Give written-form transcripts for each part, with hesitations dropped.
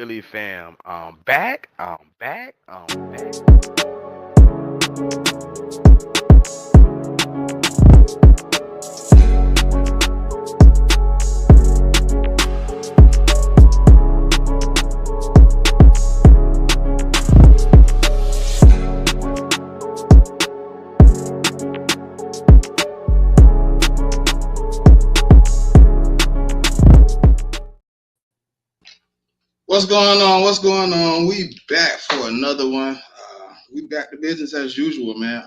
Philly fam. Back. Back. Back. What's going on? What's going on? We back for another one. We back to business as usual, man.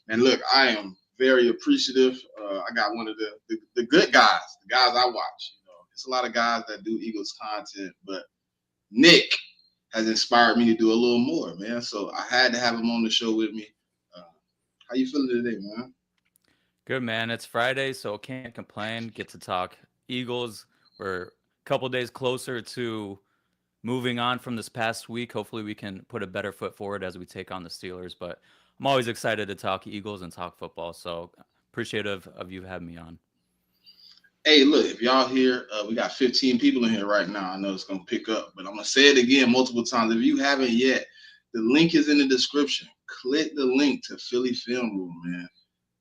And look, I am very appreciative. I got one of the good guys, the guys I watch. It's a lot of guys that do Eagles content, but Nick has inspired me to do a little more, man. So I had to have him on the show with me. Uh, how you feeling today, man? Good, man. It's Friday, so can't complain. Get to talk Eagles. We're a couple days closer to moving on from this past week. Hopefully, we can put a better foot forward as we take on the Steelers. But I'm always excited to talk Eagles and talk football. So appreciative of you having me on. Hey, look, if y'all here, we got 15 people in here right now. I know it's going to pick up, but I'm going to say it again multiple times. If you haven't yet, the link is in the description. Click the link to Philly Film Room, man.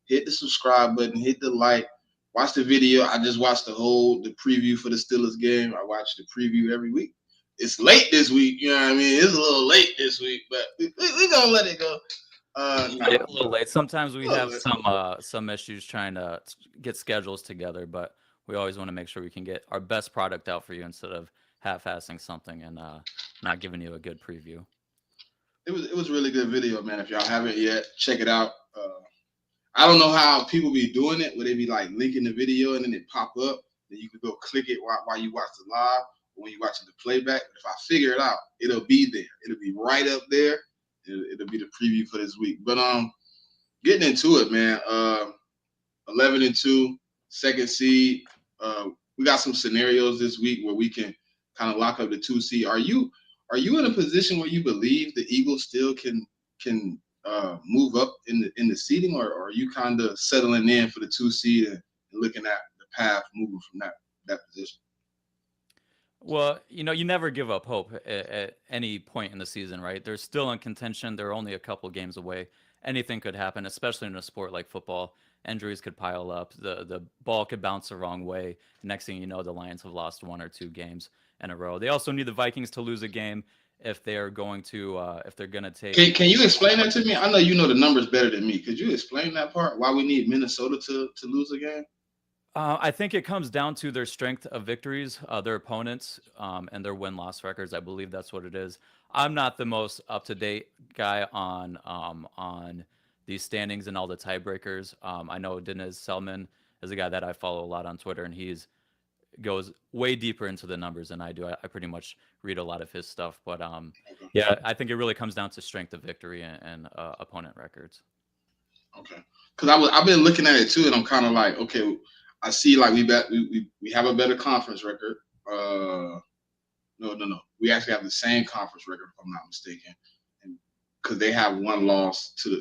Hit the subscribe button, hit the like, watch the video. I just watched the preview for the Steelers game. I watch the preview every week. It's late this week, you know what I mean? It's a little late this week, but we going to let it go. Yeah, a little late. Sometimes we have Late. some issues trying to get schedules together, but we always want to make sure we can get our best product out for you instead of half-assing something and not giving you a good preview. It was a really good video, man. If y'all haven't yet, check it out. I don't know how people be doing it, where they be like linking the video and then it pop up. Then you can go click it while you watch the live or when you watching the playback. But if I figure it out, it'll be there. It'll be right up there. It'll be the preview for this week. But getting into it, man. 11-2, second seed. We got some scenarios this week where we can kind of lock up the 2 seed. Are you in a position where you believe the Eagles still can move up in the seeding, or are you kind of settling in for the 2 seed and looking at the path moving from that position? Well, you never give up hope at any point in the season, right? They're still in contention. They're only a couple games away. Anything could happen, especially in a sport like football. Injuries could pile up. The ball could bounce the wrong way. Next thing you know, the Lions have lost 1 or 2 games in a row. They also need the Vikings to lose a game if they're gonna take. Can you explain that to me? I know you know the numbers better than me. Could you explain that part? Why we need Minnesota to lose a game? I think it comes down to their strength of victories, their opponents, and their win-loss records. I believe that's what it is. I'm not the most up-to-date guy on these standings and all the tiebreakers. I know Dennis Selman is a guy that I follow a lot on Twitter, and he's goes way deeper into the numbers than I do. I pretty much read a lot of his stuff, but yeah, I think it really comes down to strength of victory and opponent records. Okay, because I've been looking at it too, and I'm kind of like, okay, I see like we have a better conference record. No. We actually have the same conference record, if I'm not mistaken, and because they have one loss to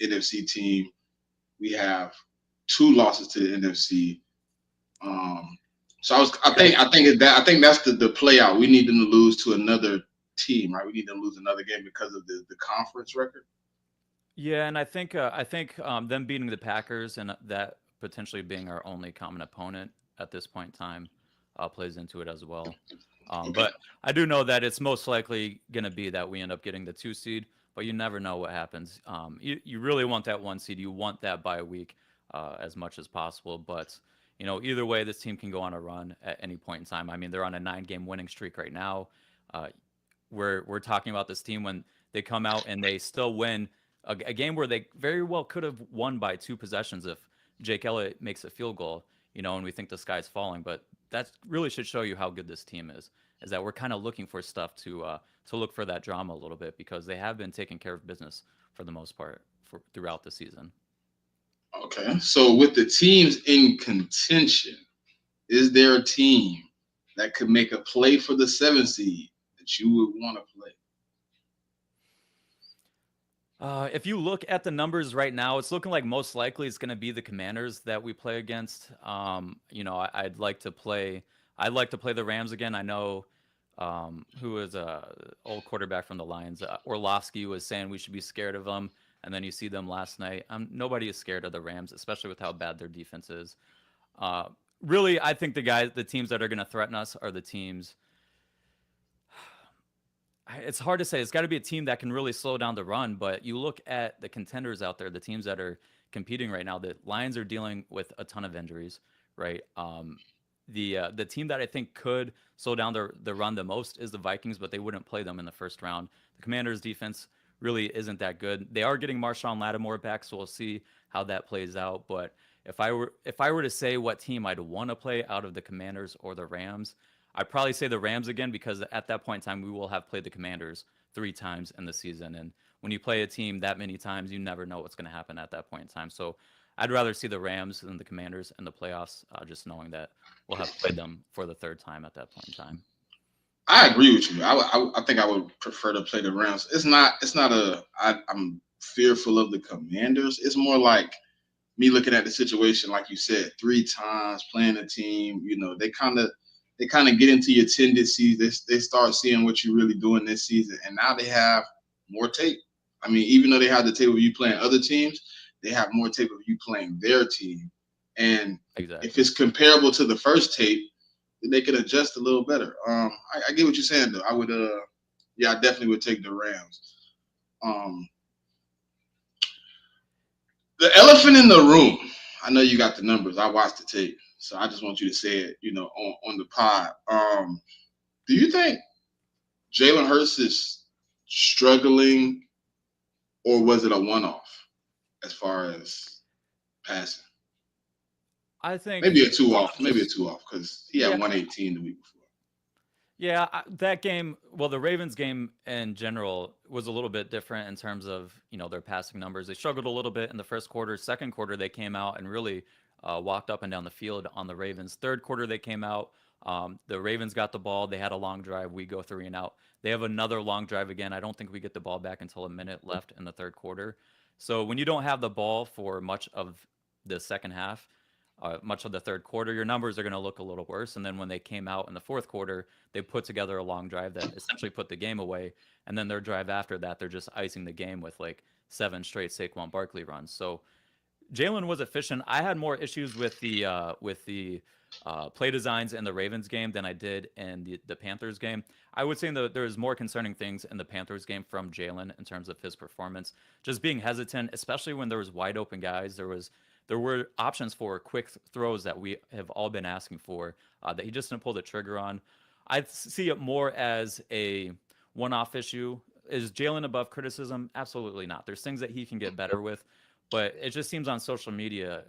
NFC team, we have 2 losses to the NFC. Um, so I think that's the play out. We need them to lose to another team, right? We need them to lose another game because of the conference record. Yeah, and I think them beating the Packers and that potentially being our only common opponent at this point in time plays into it as well. Okay. But I do know that it's most likely going to be that we end up getting the 2 seed, but you never know what happens. You really want that 1 seed. You want that bye week as much as possible. But, either way, this team can go on a run at any point in time. I mean, they're on a 9-game winning streak right now. Uh, we're talking about this team when they come out and they still win a game where they very well could have won by 2 possessions if Jake Elliott makes a field goal, and we think the sky's falling. But that really should show you how good this team is that we're kind of looking for stuff to look for that drama a little bit because they have been taking care of business for the most part throughout the season. Okay. So with the teams in contention, is there a team that could make a play for the 7 seed that you would want to play? If you look at the numbers right now, it's looking like most likely it's going to be the Commanders that we play against. I'd like to play the Rams again. I know who is a old quarterback from the Lions. Orlovsky was saying we should be scared of them, and then you see them last night. Nobody is scared of the Rams, especially with how bad their defense is. Uh, Really, I think the teams that are going to threaten us are the teams. It's hard to say. It's got to be a team that can really slow down the run. But you look at the contenders out there, the teams that are competing right now. The Lions are dealing with a ton of injuries, right? The team that I think could slow down the run the most is the Vikings, but they wouldn't play them in the first round. The Commanders' defense really isn't that good. They are getting Marshawn Lattimore back, so we'll see how that plays out. But if I were to say what team I'd want to play out of the Commanders or the Rams, I'd probably say the Rams again because at that point in time we will have played the Commanders 3 times in the season, and when you play a team that many times, you never know what's going to happen at that point in time. So I'd rather see the Rams than the Commanders in the playoffs, just knowing that we'll have played them for the 3rd time at that point in time. I agree with you. I think I would prefer to play the Rams. It's not. I'm fearful of the Commanders. It's more like me looking at the situation, like you said, 3 times playing a team. They kind of get into your tendencies. They start seeing what you're really doing this season, and now they have more tape. I mean, even though they have the tape of you playing other teams, they have more tape of you playing their team. And Exactly. if it's comparable to the first tape, then they can adjust a little better. I get what you're saying though. I definitely would take the Rams. Um, the elephant in the room. I know you got the numbers. I watched the tape, so I just want you to say it. On the pod. Do you think Jalen Hurts is struggling, or was it a one-off as far as passing? I think Maybe a two off. Maybe a just two off because he had yeah, 118 the week before. yeah, that game, well, the Ravens game in general was a little bit different in terms of, their passing numbers. They struggled a little bit in the first quarter. Second quarter, they came out and really walked up and down the field on the Ravens. Third quarter, they came out. The Ravens got the ball. They had a long drive. We go 3 and out. They have another long drive again. I don't think we get the ball back until a minute left in the third quarter. So when you don't have the ball for much of the second half, much of the third quarter, your numbers are going to look a little worse. And then when they came out in the fourth quarter, they put together a long drive that essentially put the game away. And then their drive after that, they're just icing the game with like 7 straight Saquon Barkley runs. So Jalen was efficient. I had more issues with the play designs in the Ravens game than I did in the Panthers game. I would say that there's more concerning things in the Panthers game from Jalen in terms of his performance. Just being hesitant, especially when there was wide open guys. There were options for quick throws that we have all been asking for that he just didn't pull the trigger on. I see it more as a one-off issue. Is Jalen above criticism? Absolutely not. There's things that he can get better with, but it just seems on social media,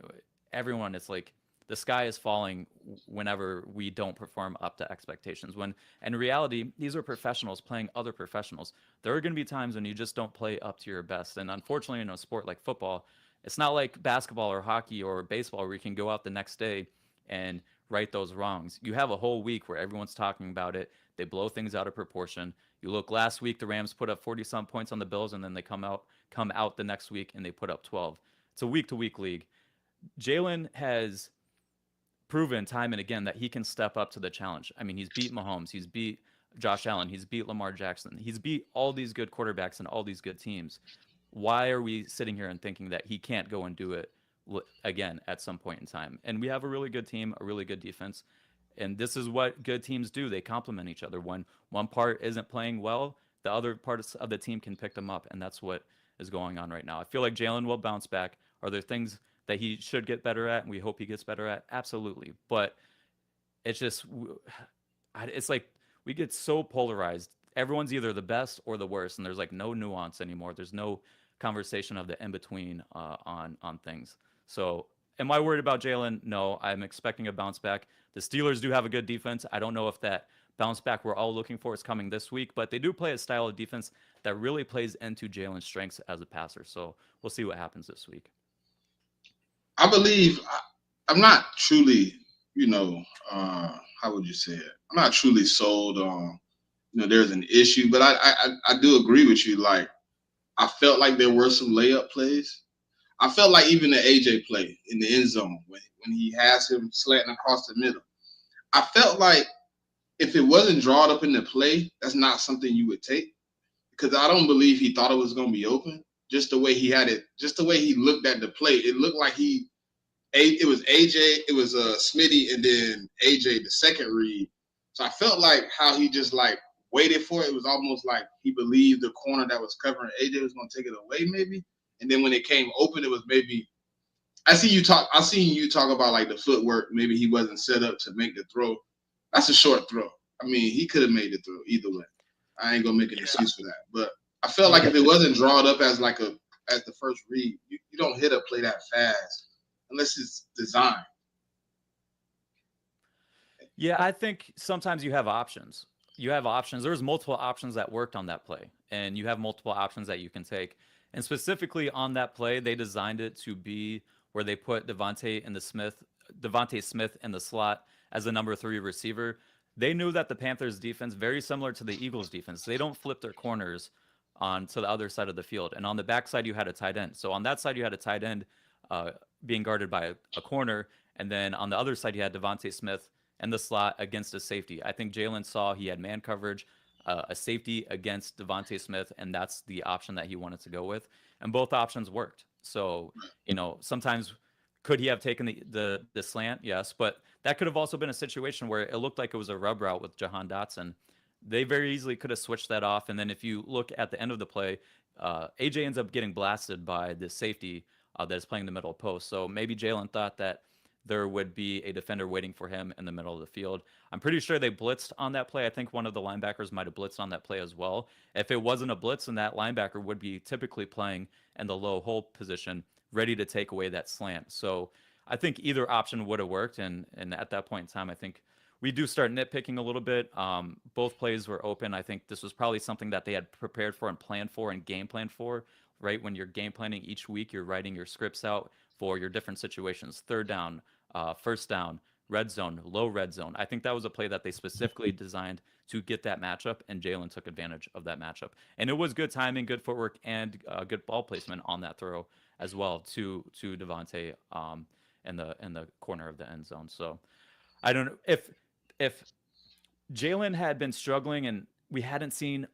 everyone is like the sky is falling whenever we don't perform up to expectations. When in reality, these are professionals playing other professionals. There are going to be times when you just don't play up to your best, and unfortunately, in a sport like football, it's not like basketball or hockey or baseball where you can go out the next day and right those wrongs. You have a whole week where everyone's talking about it. They blow things out of proportion. You look last week, the Rams put up 40 some points on the Bills, and then they come out the next week and they put up 12. It's a week to week league. Jalen has proven time and again that he can step up to the challenge. I mean, he's beat Mahomes, he's beat Josh Allen, he's beat Lamar Jackson, he's beat all these good quarterbacks and all these good teams. Why are we sitting here and thinking that he can't go and do it again at some point in time? And we have a really good team, a really good defense. And this is what good teams do. They complement each other. When one part isn't playing well, the other parts of the team can pick them up. And that's what is going on right now. I feel like Jalen will bounce back. Are there things that he should get better at and we hope he gets better at? Absolutely. But it's just, it's like we get so polarized. Everyone's either the best or the worst, and there's like no nuance anymore. There's no conversation of the in between on things. So, am I worried about Jalen? No, I'm expecting a bounce back. The Steelers do have a good defense. I don't know if that bounce back we're all looking for is coming this week, but they do play a style of defense that really plays into Jalen's strengths as a passer. So we'll see what happens this week. I believe I'm not truly, how would you say it? I'm not truly sold on, there's an issue, but I do agree with you. Like, I felt like there were some layup plays. I felt like even the AJ play in the end zone when he has him slanting across the middle. I felt like if it wasn't drawn up in the play, that's not something you would take because I don't believe he thought it was going to be open. Just the way he had it, just the way he looked at the play, it looked like it was AJ, it was Smitty, and then AJ the second read. So I felt like how he just like waited for it. It was almost like he believed the corner that was covering AJ was going to take it away, maybe. And then when it came open, it was maybe. I seen you talk about like the footwork. Maybe he wasn't set up to make the throw. That's a short throw. I mean, he could have made the throw either way. I ain't gonna make an excuse for that. But I felt like Yeah. if it wasn't drawn up as like as the first read, you don't hit a play that fast unless it's designed. Yeah, I think sometimes you have options. You have options. There's multiple options that worked on that play, and you have multiple options that you can take. And specifically on that play, they designed it to be where they put Devontae Smith in the slot as the number three receiver. They knew that the Panthers defense, very similar to the Eagles defense, they don't flip their corners on to the other side of the field. And on the backside, you had a tight end. So on that side, you had a tight end uh, being guarded by a corner, and then on the other side, you had Devontae Smith in the slot against a safety. I think Jalen saw he had man coverage, a safety against Devontae Smith, and that's the option that he wanted to go with. And both options worked. So, sometimes could he have taken the slant? Yes, but that could have also been a situation where it looked like it was a rub route with Jahan Dotson. They very easily could have switched that off. And then if you look at the end of the play, AJ ends up getting blasted by the safety that's playing the middle post. So maybe Jalen thought that there would be a defender waiting for him in the middle of the field. I'm pretty sure they blitzed on that play. I think one of the linebackers might have blitzed on that play as well. If it wasn't a blitz, then that linebacker would be typically playing in the low hole position, ready to take away that slant. So I think either option would have worked. And at that point in time, I think we do start nitpicking a little bit. Both plays were open. I think this was probably something that they had prepared for and planned for and game planned for, right? When you're game planning each week, you're writing your scripts out for your different situations. Third down, first down, red zone, low red zone. I think that was a play that they specifically designed to get that matchup, and Jalen took advantage of that matchup. And it was good timing, good footwork, and good ball placement on that throw as well to Devontae in the corner of the end zone. So I don't know if Jalen had been struggling and we hadn't seen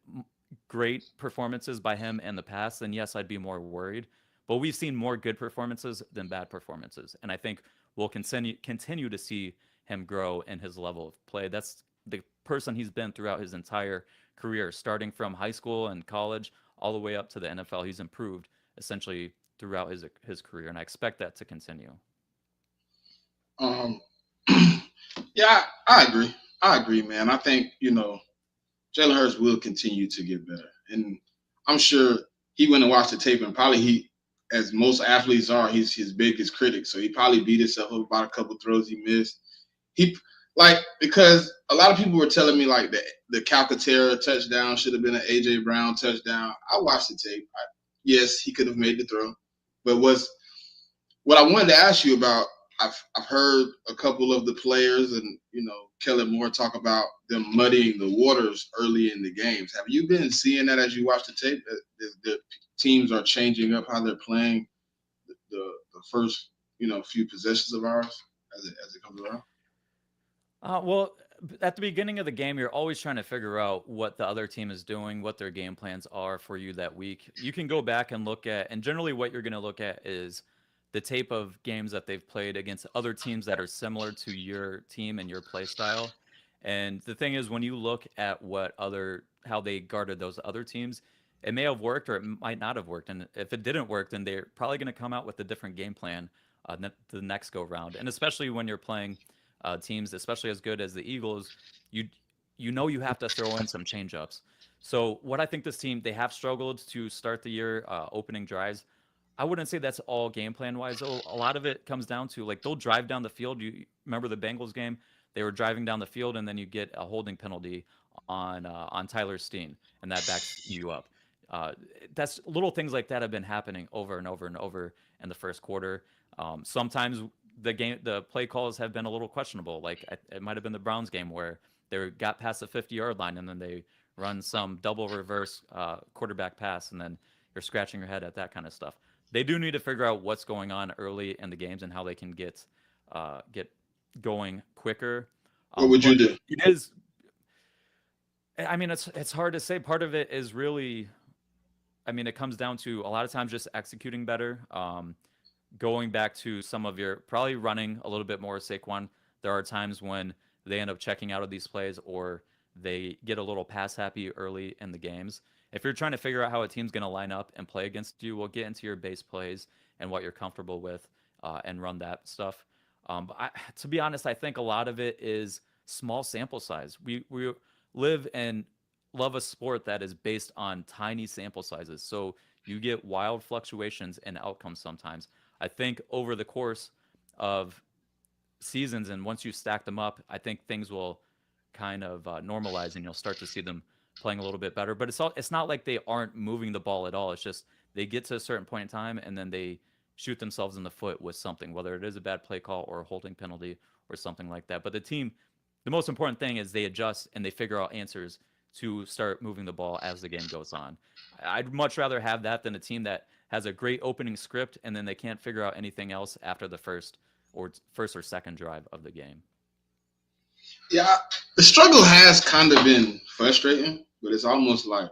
great performances by him in the past, then yes, I'd be more worried. But we've seen more good performances than bad performances, and I think we'll continue to see him grow in his level of play. That's the person he's been throughout his entire career, starting from high school and college all the way up to the NFL. He's improved essentially throughout his career, and I expect that to continue. Um, yeah, I agree. I agree, man. I think Jalen Hurts will continue to get better, and I'm sure he went and watched the tape, and probably as most athletes are, he's his biggest critic. So he probably beat himself up about a couple throws he missed. He because a lot of people were telling me like the Calcaterra touchdown should have been an AJ Brown touchdown. I watched the tape. Yes, he could have made the throw, but what I wanted to ask you about. I've heard a couple of the players and Kellen Moore talk about them muddying the waters early in the games. Have you been seeing that as you watch the tape? The teams are changing up how they're playing the first few possessions of ours as it comes around. Well, at the beginning of the game, you're always trying to figure out what the other team is doing, what their game plans are for you that week. You can go back and look at, and generally what you're going to look at is the tape of games that they've played against other teams that are similar to your team and your play style. And the thing is, when you look at how they guarded those other teams, it may have worked or it might not have worked. And if it didn't work, then they're probably going to come out with a different game plan the next go round. And especially when you're playing teams, especially as good as the Eagles, you you have to throw in some changeups. So what I think this team they have struggled to start the year opening drives. I wouldn't say that's all game plan wise. Though a lot of it comes down to like they'll drive down the field. You remember the Bengals game? They were driving down the field and then you get a holding penalty on Tyler Steen and that backs you up. Uh, that's little things like that have been happening over and over and over in the first quarter. Sometimes the play calls have been a little questionable. Like it might have been the Browns game where they got past the 50-yard line and then they run some double reverse quarterback pass and then you're scratching your head at that kind of stuff. They do need to figure out what's going on early in the games and how they can get going quicker. What would you But do? it is I mean, it's hard to say. Part of it is really, I mean, it comes down to a lot of times just executing better. Going back to some of your probably running a little bit more Saquon. There are times when they end up checking out of these plays or they get a little pass happy early in the games. If you're trying to figure out how a team's going to line up and play against you, we'll get into your base plays and what you're comfortable with and run that stuff. To be honest, I think a lot of it is small sample size. We live and love a sport that is based on tiny sample sizes. So you get wild fluctuations in outcomes sometimes. I think over the course of seasons and once you stack them up, I think things will kind of normalize and you'll start to see them playing a little bit better. But it's not like they aren't moving the ball at all. It's just they get to a certain point in time and then they shoot themselves in the foot with something, whether it is a bad play call or a holding penalty or something like that. But the team, the most important thing is they adjust and they figure out answers to start moving the ball as the game goes on. I'd much rather have that than a team that has a great opening script and then they can't figure out anything else after the first or second drive of the game. Yeah, the struggle has kind of been frustrating, but it's almost like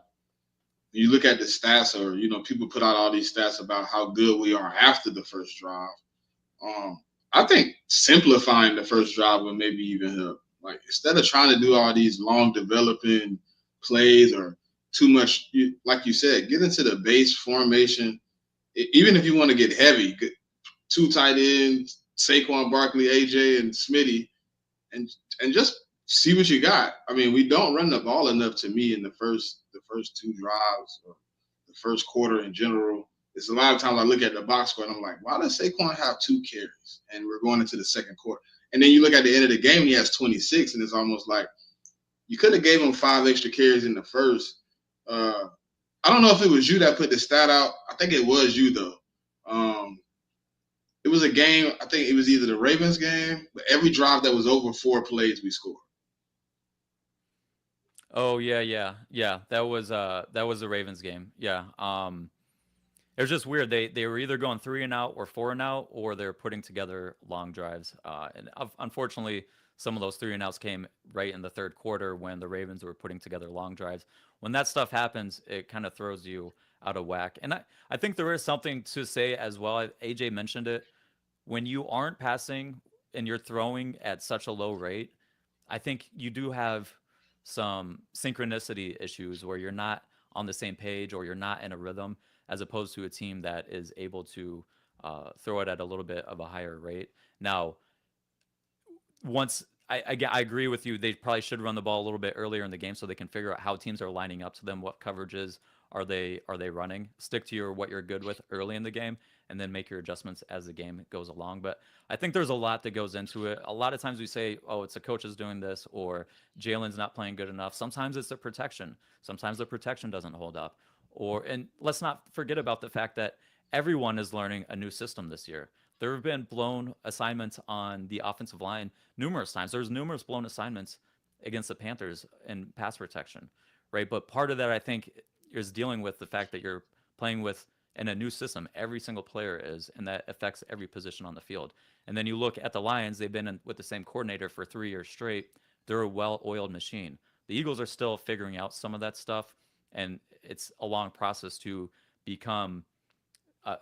you look at the stats, or people put out all these stats about how good we are after the first drive. I think simplifying the first drive would maybe even help. Like instead of trying to do all these long developing plays or too much, like you said, get into the base formation. Even if you want to get heavy, two tight ends, Saquon Barkley, AJ, and Smitty, and just see what you got. I mean, we don't run the ball enough to me in the first two drives or the first quarter in general. It's a lot of times I look at the box score and I'm like, why does Saquon have 2 carries? And we're going into the second quarter. And then you look at the end of the game, he has 26, and it's almost like you could have gave him 5 extra carries in the first. I don't know if it was you that put the stat out. I think it was you though. Um, it was a game. I think it was either the Ravens game, but every drive that was over 4 plays, we scored. Oh yeah. That was the Ravens game. Yeah. It was just weird. They were either going 3 and out or 4 and out, or they're putting together long drives. And unfortunately, some of those 3 and outs came right in the third quarter when the Ravens were putting together long drives. When that stuff happens, it kind of throws you out of whack. And I think there is something to say as well. AJ mentioned it. When you aren't passing and you're throwing at such a low rate, I think you do have some synchronicity issues where you're not on the same page or you're not in a rhythm, as opposed to a team that is able to throw it at a little bit of a higher rate. Now, once I agree with you, they probably should run the ball a little bit earlier in the game so they can figure out how teams are lining up to them, what coverages are they running. Stick to what you're good with early in the game, and then make your adjustments as the game goes along. But I think there's a lot that goes into it. A lot of times we say, oh, it's the coaches doing this, or Jalen's not playing good enough. Sometimes it's the protection. Sometimes the protection doesn't hold up. And let's not forget about the fact that everyone is learning a new system this year. There have been blown assignments on the offensive line numerous times. There's numerous blown assignments against the Panthers in pass protection, right? But part of that, I think, is dealing with the fact that you're playing with in a new system. Every single player is, and that affects every position on the field. And then you look at the Lions; they've been with the same coordinator for 3 years straight. They're a well-oiled machine. The Eagles are still figuring out some of that stuff, and it's a long process to become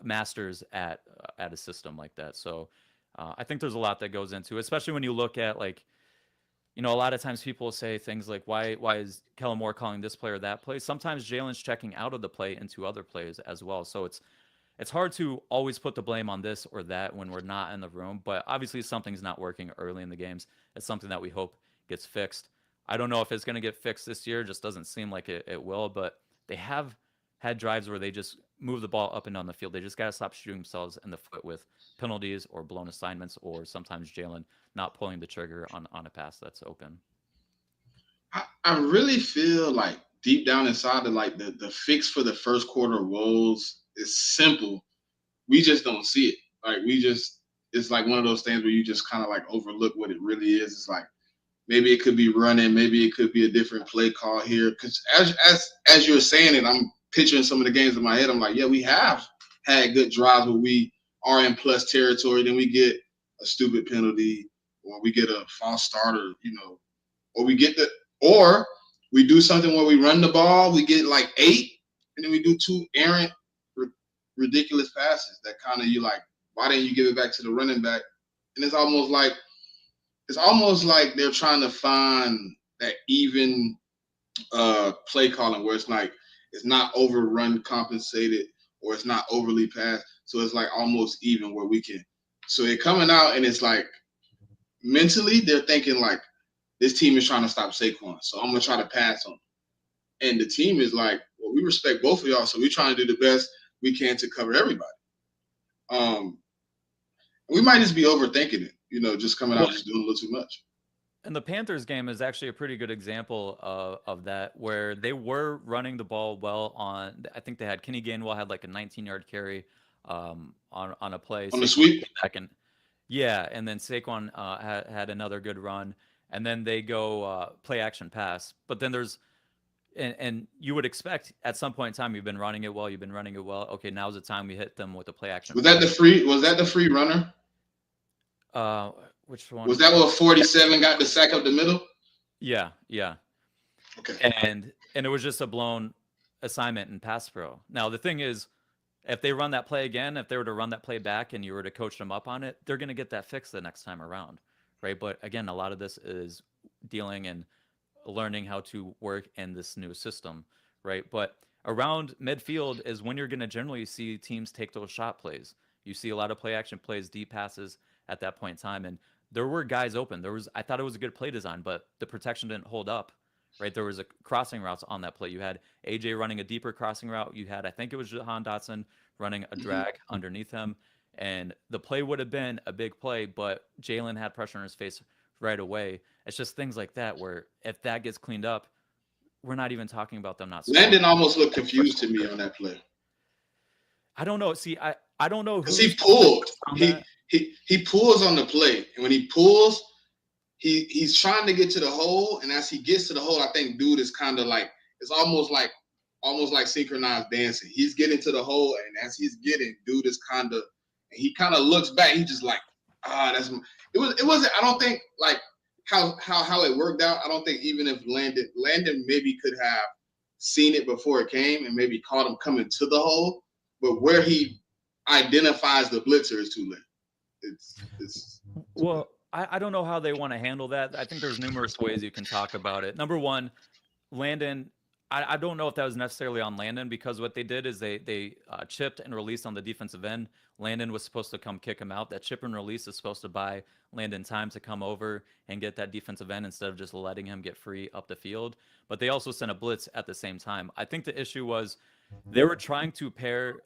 masters at a system like that. So I think there's a lot that goes into it, especially when you look at like, a lot of times people say things like, why is Kellen Moore calling this play or that play? Sometimes Jalen's checking out of the play into other plays as well. So it's hard to always put the blame on this or that when we're not in the room. But obviously something's not working early in the games. It's something that we hope gets fixed. I don't know if it's going to get fixed this year. It just doesn't seem like it will. But they have had drives where they just move the ball up and down the field. They just got to stop shooting themselves in the foot with penalties or blown assignments, or sometimes Jalen not pulling the trigger on a pass that's open. I really feel like deep down inside of like the fix for the first quarter woes is simple. We just don't see it. Like it's like one of those things where you just kind of like overlook what it really is. It's like maybe it could be running, maybe it could be a different play call here. Because as you're saying it, I'm picturing some of the games in my head. I'm like, yeah, we have had good drives where we are in plus territory, then we get a stupid penalty, or we get a false starter, or we get or we do something where we run the ball, we get like 8, and then we do 2 errant, ridiculous passes that kind of you like, why didn't you give it back to the running back? And it's almost like they're trying to find that even play calling where it's like it's not overrun compensated or it's not overly passed. So it's like almost even where we can. So they're coming out and it's like mentally they're thinking like this team is trying to stop Saquon, so I'm gonna try to pass on. And the team is like, well, we respect both of y'all, so we're trying to do the best we can to cover everybody. We might just be overthinking it, just coming out just doing a little too much. And the Panthers game is actually a pretty good example of that, where they were running the ball well on. I think they had Kenny Gainwell had like a 19-yard carry on a play. On the Saquon sweep? came back and and then Saquon had another good run, and then they go play action pass. But then there's and you would expect at some point in time you've been running it well. You've been running it well. Okay, now's the time we hit them with the play action. Was that the free runner? Which one? Was that what 47 got the sack up the middle? Yeah. Okay. And it was just a blown assignment in pass pro. Now the thing is, if they run that play again, if they were to run that play back and you were to coach them up on it, they're going to get that fixed the next time around, right? But again, a lot of this is dealing and learning how to work in this new system, right? But around midfield is when you're going to generally see teams take those shot plays. You see a lot of play action plays, deep passes at that point in time, and there were guys open. I thought it was a good play design, but the protection didn't hold up, right? There was a crossing routes on that play. You had AJ running a deeper crossing route. You had, I think it was Jahan Dotson running a drag underneath him, and the play would have been a big play, but Jalen had pressure on his face right away. It's just things like that where if that gets cleaned up, we're not even talking about them not scoring. Landon almost looked confused to me on that play. I don't know. See, I don't know because he pulled. He pulls on the play, and when he pulls, he's trying to get to the hole, and as he gets to the hole, I think dude is kind of like it's almost like synchronized dancing. He's getting to the hole, and as he's getting, dude is he kind of looks back. He just like it wasn't. I don't think like how it worked out. I don't think even if Landon maybe could have seen it before it came and maybe caught him coming to the hole, but where he identifies the blitzer is too late. It's well, I don't know how they want to handle that. I think there's numerous ways you can talk about it. Number one, Landon, I don't know if that was necessarily on Landon, because what they did is they chipped and released on the defensive end. Landon was supposed to come kick him out. That chip and release is supposed to buy Landon time to come over and get that defensive end instead of just letting him get free up the field. But they also sent a blitz at the same time. I think the issue was they were trying to pair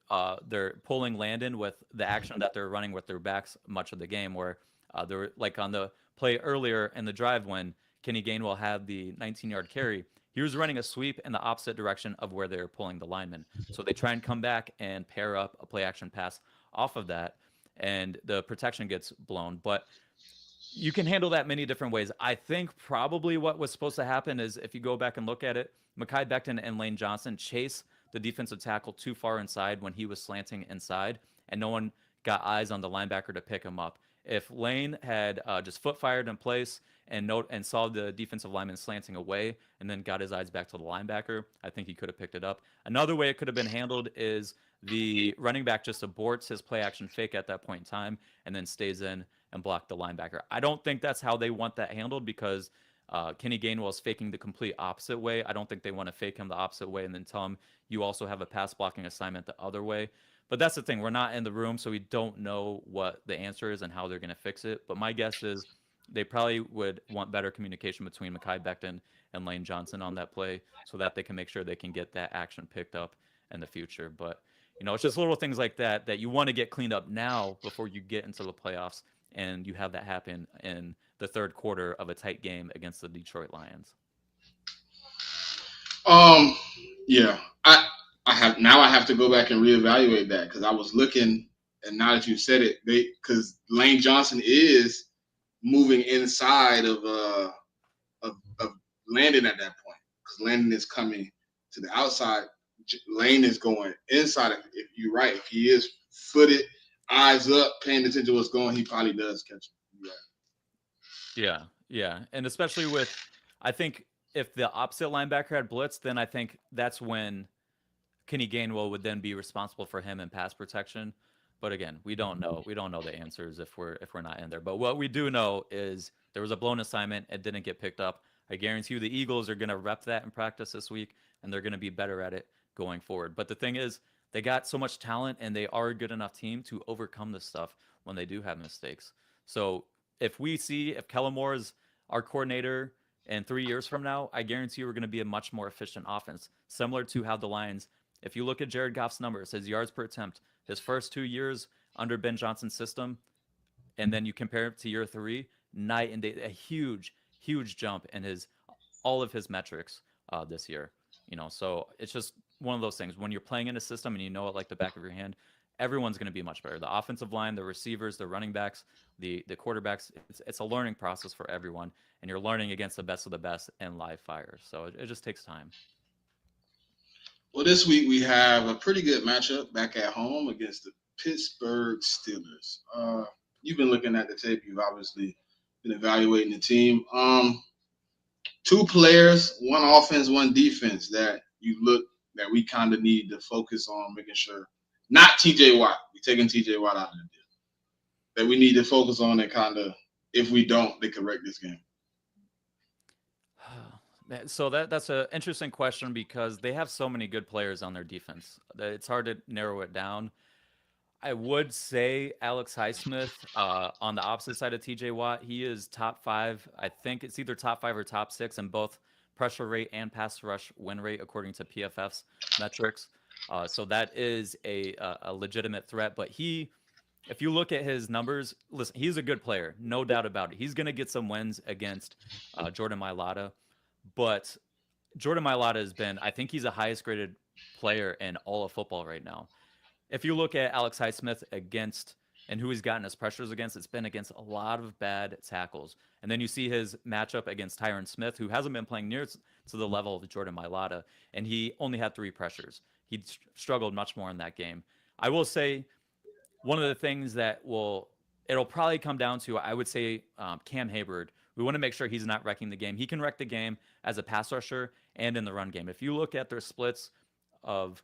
their pulling Landon with the action that they're running with their backs much of the game, where they were like on the play earlier in the drive when Kenny Gainwell had the 19-yard carry. He was running a sweep in the opposite direction of where they were pulling the lineman. So they try and come back and pair up a play action pass off of that, and the protection gets blown. But you can handle that many different ways. I think probably what was supposed to happen is, if you go back and look at it, Mekhi Becton and Lane Johnson chase the defensive tackle too far inside when he was slanting inside, and no one got eyes on the linebacker to pick him up. If Lane had just foot fired in place and saw the defensive lineman slanting away and then got his eyes back to the linebacker, I think he could have picked it up. Another way it could have been handled is the running back just aborts his play action fake at that point in time and then stays in and block the linebacker. I don't think that's how they want that handled, because Kenny Gainwell is faking the complete opposite way. I don't think they want to fake him the opposite way and then tell him you also have a pass blocking assignment the other way. But that's the thing. We're not in the room, so we don't know what the answer is and how they're going to fix it. But my guess is they probably would want better communication between Mekhi Becton and Lane Johnson on that play so that they can make sure they can get that action picked up in the future. But, it's just little things like that that you want to get cleaned up now before you get into the playoffs, and you have that happen in the third quarter of a tight game against the Detroit Lions. Yeah. I have to go back and reevaluate that, because I was looking, and now that you said it, because Lane Johnson is moving inside of Landon at that point, because Landon is coming to the outside. Lane is going inside. If you're right, if he is footed, eyes up, paying attention to what's going, he probably does catch him. Yeah, and especially with, I think if the opposite linebacker had blitz, then I think that's when Kenny Gainwell would then be responsible for him in pass protection. But again, we don't know. We don't know the answers if we're not in there. But what we do know is there was a blown assignment. It didn't get picked up. I guarantee you the Eagles are going to rep that in practice this week, and they're going to be better at it going forward. But the thing is, they got so much talent, and they are a good enough team to overcome this stuff when they do have mistakes. So if Kellen Moore is our coordinator in 3 years from now, I guarantee you we're going to be a much more efficient offense, similar to how the Lions. If you look at Jared Goff's numbers, his yards per attempt, his first 2 years under Ben Johnson's system, and then you compare it to year three, night and day, a huge, huge jump in his all of his metrics this year. So it's just one of those things. When you're playing in a system and you know it like the back of your hand, everyone's going to be much better. The offensive line, the receivers, the running backs, the quarterbacks. It's a learning process for everyone, and you're learning against the best of the best in live fire. So it just takes time. Well, this week we have a pretty good matchup back at home against the Pittsburgh Steelers. You've been looking at the tape. You've obviously been evaluating the team. Two players, one offense, one defense that we kind of need to focus on making sure. Not T.J. Watt. We're taking T.J. Watt out of the deal. That we need to focus on and kind of, if we don't, they correct this game. So that's an interesting question because they have so many good players on their defense that it's hard to narrow it down. I would say Alex Highsmith on the opposite side of TJ Watt. He is top five. I think it's either top five or top six in both pressure rate and pass rush win rate according to PFF's metrics. So that is a legitimate threat. But if you look at his numbers, listen, he's a good player, no doubt about it. He's going to get some wins against Jordan Mailata. But Jordan Mailata I think he's the highest graded player in all of football right now. If you look at Alex Highsmith and who he's gotten his pressures against, it's been against a lot of bad tackles. And then you see his matchup against Tyron Smith, who hasn't been playing near to the level of Jordan Mailata, and he only had 3 pressures. He struggled much more in that game. I will say one of the things it'll probably come down to, I would say, Cam Hayward. We want to make sure he's not wrecking the game. He can wreck the game as a pass rusher and in the run game. If you look at their splits of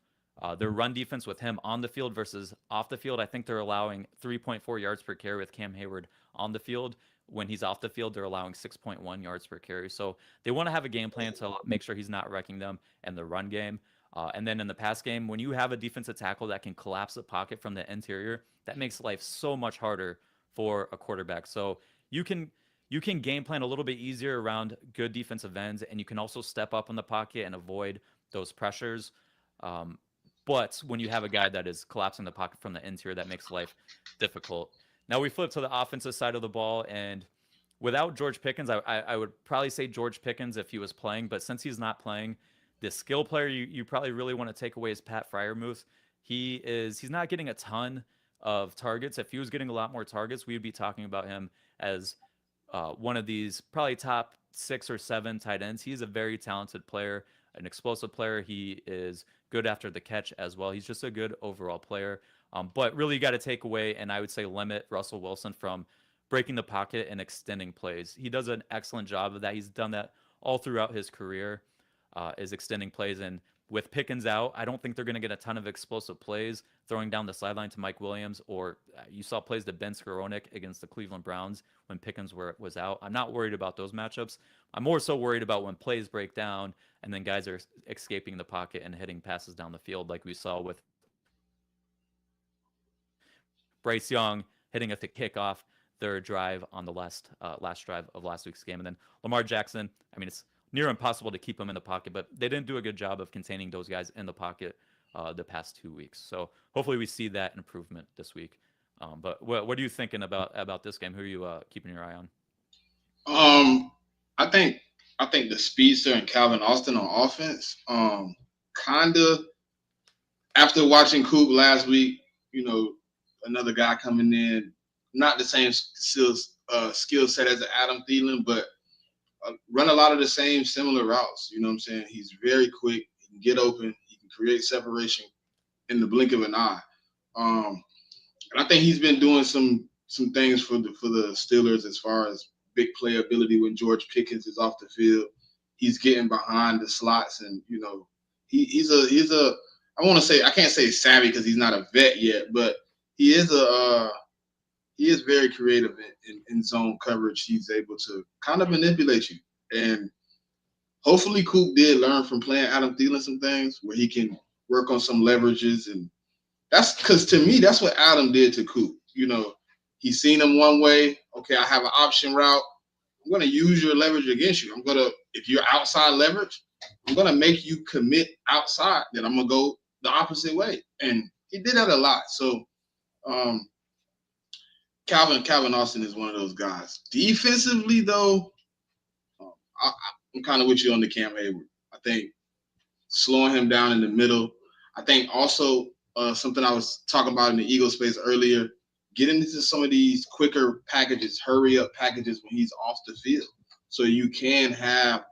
their run defense with him on the field versus off the field, I think they're allowing 3.4 yards per carry with Cam Hayward on the field. When he's off the field, they're allowing 6.1 yards per carry. So they want to have a game plan to make sure he's not wrecking them in the run game. And then in the pass game, when you have a defensive tackle that can collapse the pocket from the interior, that makes life so much harder for a quarterback. So you can game plan a little bit easier around good defensive ends, and you can also step up in the pocket and avoid those pressures. But when you have a guy that is collapsing the pocket from the interior, that makes life difficult. Now we flip to the offensive side of the ball, and without George Pickens, I would probably say George Pickens if he was playing, but since he's not playing, the skill player you probably really want to take away is Pat Freiermuth. He's not getting a ton of targets. If he was getting a lot more targets, we would be talking about him as one of these probably top 6 or 7 tight ends. He's a very talented player, an explosive player. He is good after the catch as well. He's just a good overall player. But really, you got to take away, and I would say limit Russell Wilson from breaking the pocket and extending plays. He does an excellent job of that. He's done that all throughout his career, is extending plays. And with Pickens out, I don't think they're going to get a ton of explosive plays throwing down the sideline to Mike Williams, or you saw plays to Ben Skowronek against the Cleveland Browns when Pickens was out. I'm not worried about those matchups. I'm more so worried about when plays break down and then guys are escaping the pocket and hitting passes down the field like we saw with Bryce Young hitting a kickoff their drive on the last drive of last week's game. And then Lamar Jackson, I mean, it's near impossible to keep him in the pocket, but they didn't do a good job of containing those guys in the pocket the past 2 weeks. So hopefully we see that improvement this week. But what are you thinking about this game? Who are you keeping your eye on? I think the speedster and Calvin Austin on offense, kinda after watching Coop last week, another guy coming in, not the same skill set as Adam Thielen, but run a lot of the same similar routes. You know what I'm saying? He's very quick. He can get open. He can create separation in the blink of an eye. And I think he's been doing some things for the Steelers as far as big playability when George Pickens is off the field. he's getting behind the slots, and he's a I want to say I can't say savvy because he's not a vet yet, but he is a he is very creative in zone coverage. He's able to kind of manipulate you, and hopefully Coop did learn from playing Adam Thielen some things where he can work on some leverages, and that's because to me that's what Adam did to Coop. He's seen him one way. Okay, I have an option route. I'm going to use your leverage against you. If you're outside leverage, I'm going to make you commit outside. Then I'm going to go the opposite way. And he did that a lot. So um, Calvin Austin is one of those guys. Defensively, though, um, I, I'm kind of with you on the Cam Hayward. I think slowing him down in the middle. I think also something I was talking about in the Eagle space earlier, getting into some of these quicker packages, hurry up packages when he's off the field. So you can have,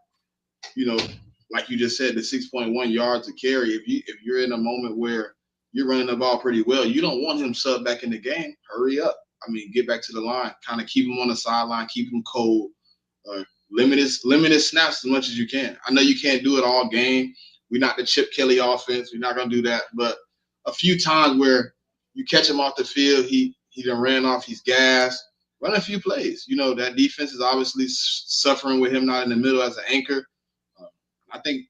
like you just said, the 6.1 yards to carry. If you're in a moment where you're running the ball pretty well, you don't want him sub back in the game. Hurry up. I mean, get back to the line. Kind of keep him on the sideline, keep him cold. Limit his snaps as much as you can. I know you can't do it all game. We're not the Chip Kelly offense. We're not gonna do that. But a few times where you catch him off the field, he done ran off. He's gassed. Run a few plays. That defense is obviously suffering with him not in the middle as an anchor. Uh, I think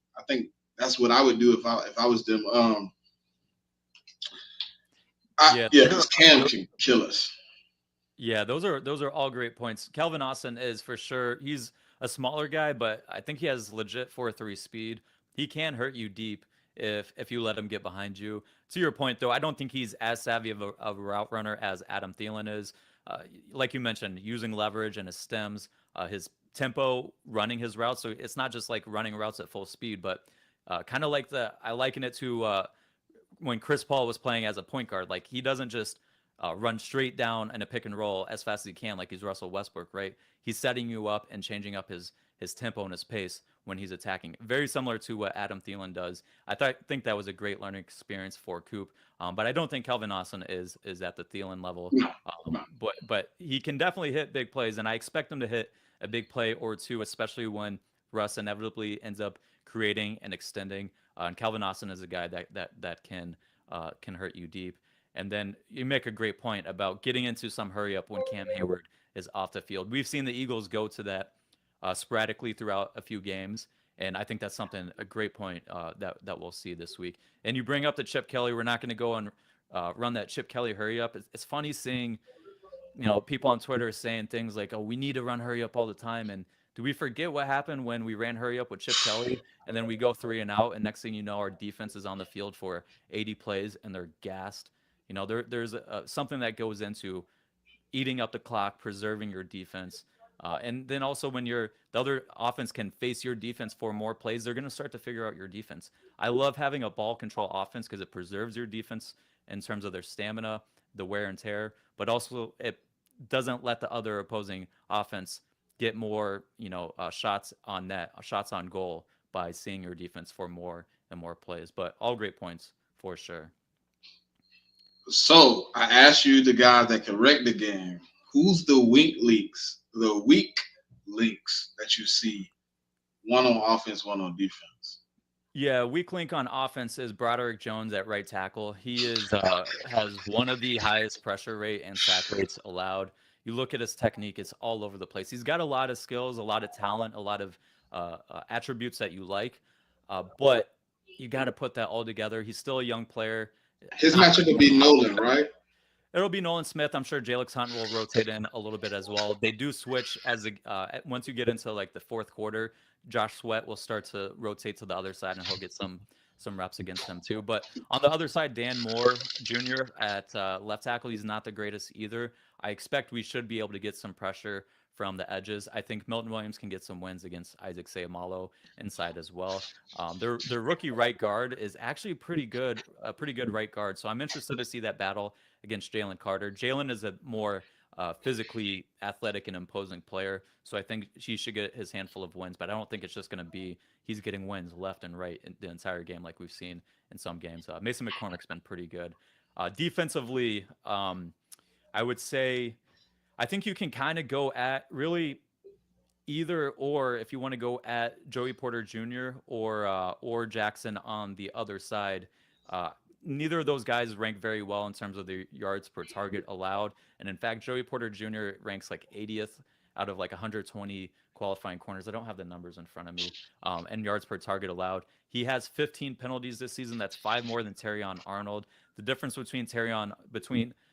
that's what I would do if I was them. Yeah, Yeah, because Cam can kill us. yeah, those are all great points. Calvin Austin is for sure. He's a smaller guy, but I think he has legit 4.3 speed. He can hurt you deep if you let him get behind you. To your point, though, I don't think he's as savvy of a route runner as Adam Thielen is. Like you mentioned, using leverage and his stems, his tempo, running his routes. So it's not just like running routes at full speed, but kind of like I liken it to when Chris Paul was playing as a point guard. Like he doesn't just run straight down in a pick and roll as fast as he can, like he's Russell Westbrook, right? He's setting you up and changing up his tempo and his pace when he's attacking. Very similar to what Adam Thielen does. Think that was a great learning experience for Coop, but I don't think Calvin Austin is at the Thielen level. No, no. But he can definitely hit big plays, and I expect him to hit a big play or two, especially when Russ inevitably ends up creating and extending. And Calvin Austin is a guy that can hurt you deep. And then you make a great point about getting into some hurry up when Cam Hayward is off the field. We've seen the Eagles go to that sporadically throughout a few games, and I think that's a great point that we'll see this week. And you bring up the Chip Kelly. We're not going to go and run that Chip Kelly hurry up. It's funny seeing people on Twitter saying things like, "Oh, we need to run hurry up all the time." And do we forget what happened when we ran hurry up with Chip Kelly, and then we go 3 and out, and next thing you know, our defense is on the field for 80 plays and they're gassed. There's something that goes into eating up the clock, preserving your defense. And then also when the other offense can face your defense for more plays, they're going to start to figure out your defense. I love having a ball control offense because it preserves your defense in terms of their stamina, the wear and tear, but also it doesn't let the other opposing offense get more, shots on net, shots on goal by seeing your defense for more and more plays. But all great points for sure. So I asked you the guys that can wreck the game. Who's the weak links that you see? One on offense, one on defense. Yeah, weak link on offense is Broderick Jones at right tackle. He has one of the highest pressure rate and sack rates allowed. You look at his technique; it's all over the place. He's got a lot of skills, a lot of talent, a lot of attributes that you like, but you got to put that all together. He's still a young player. His matchup would be Nolan, right? It'll be Nolan Smith. I'm sure Jalex Hunt will rotate in a little bit as well. They do switch once you get into like the fourth quarter. Josh Sweat will start to rotate to the other side, and he'll get some reps against him too. But on the other side, Dan Moore Jr. at left tackle, he's not the greatest either. I expect we should be able to get some pressure from the edges. I think Milton Williams can get some wins against Isaac Seumalo inside as well. Their rookie right guard is actually a pretty good right guard. So I'm interested to see that battle against Jalen Carter. Jalen is a more physically athletic and imposing player, so I think he should get his handful of wins. But I don't think it's just going to be he's getting wins left and right in the entire game like we've seen in some games. Mason McCormick's been pretty good. Defensively, I would say I think you can kind of go at really either or if you want to go at Joey Porter Jr. Or Jackson on the other side. Uh, Neither of those guys rank very well in terms of the yards per target allowed, and in fact, Joey Porter Jr. ranks like 80th out of like 120 qualifying corners. I don't have the numbers in front of me. And yards per target allowed. He has 15 penalties this season. That's five more than Terrion Arnold. The difference between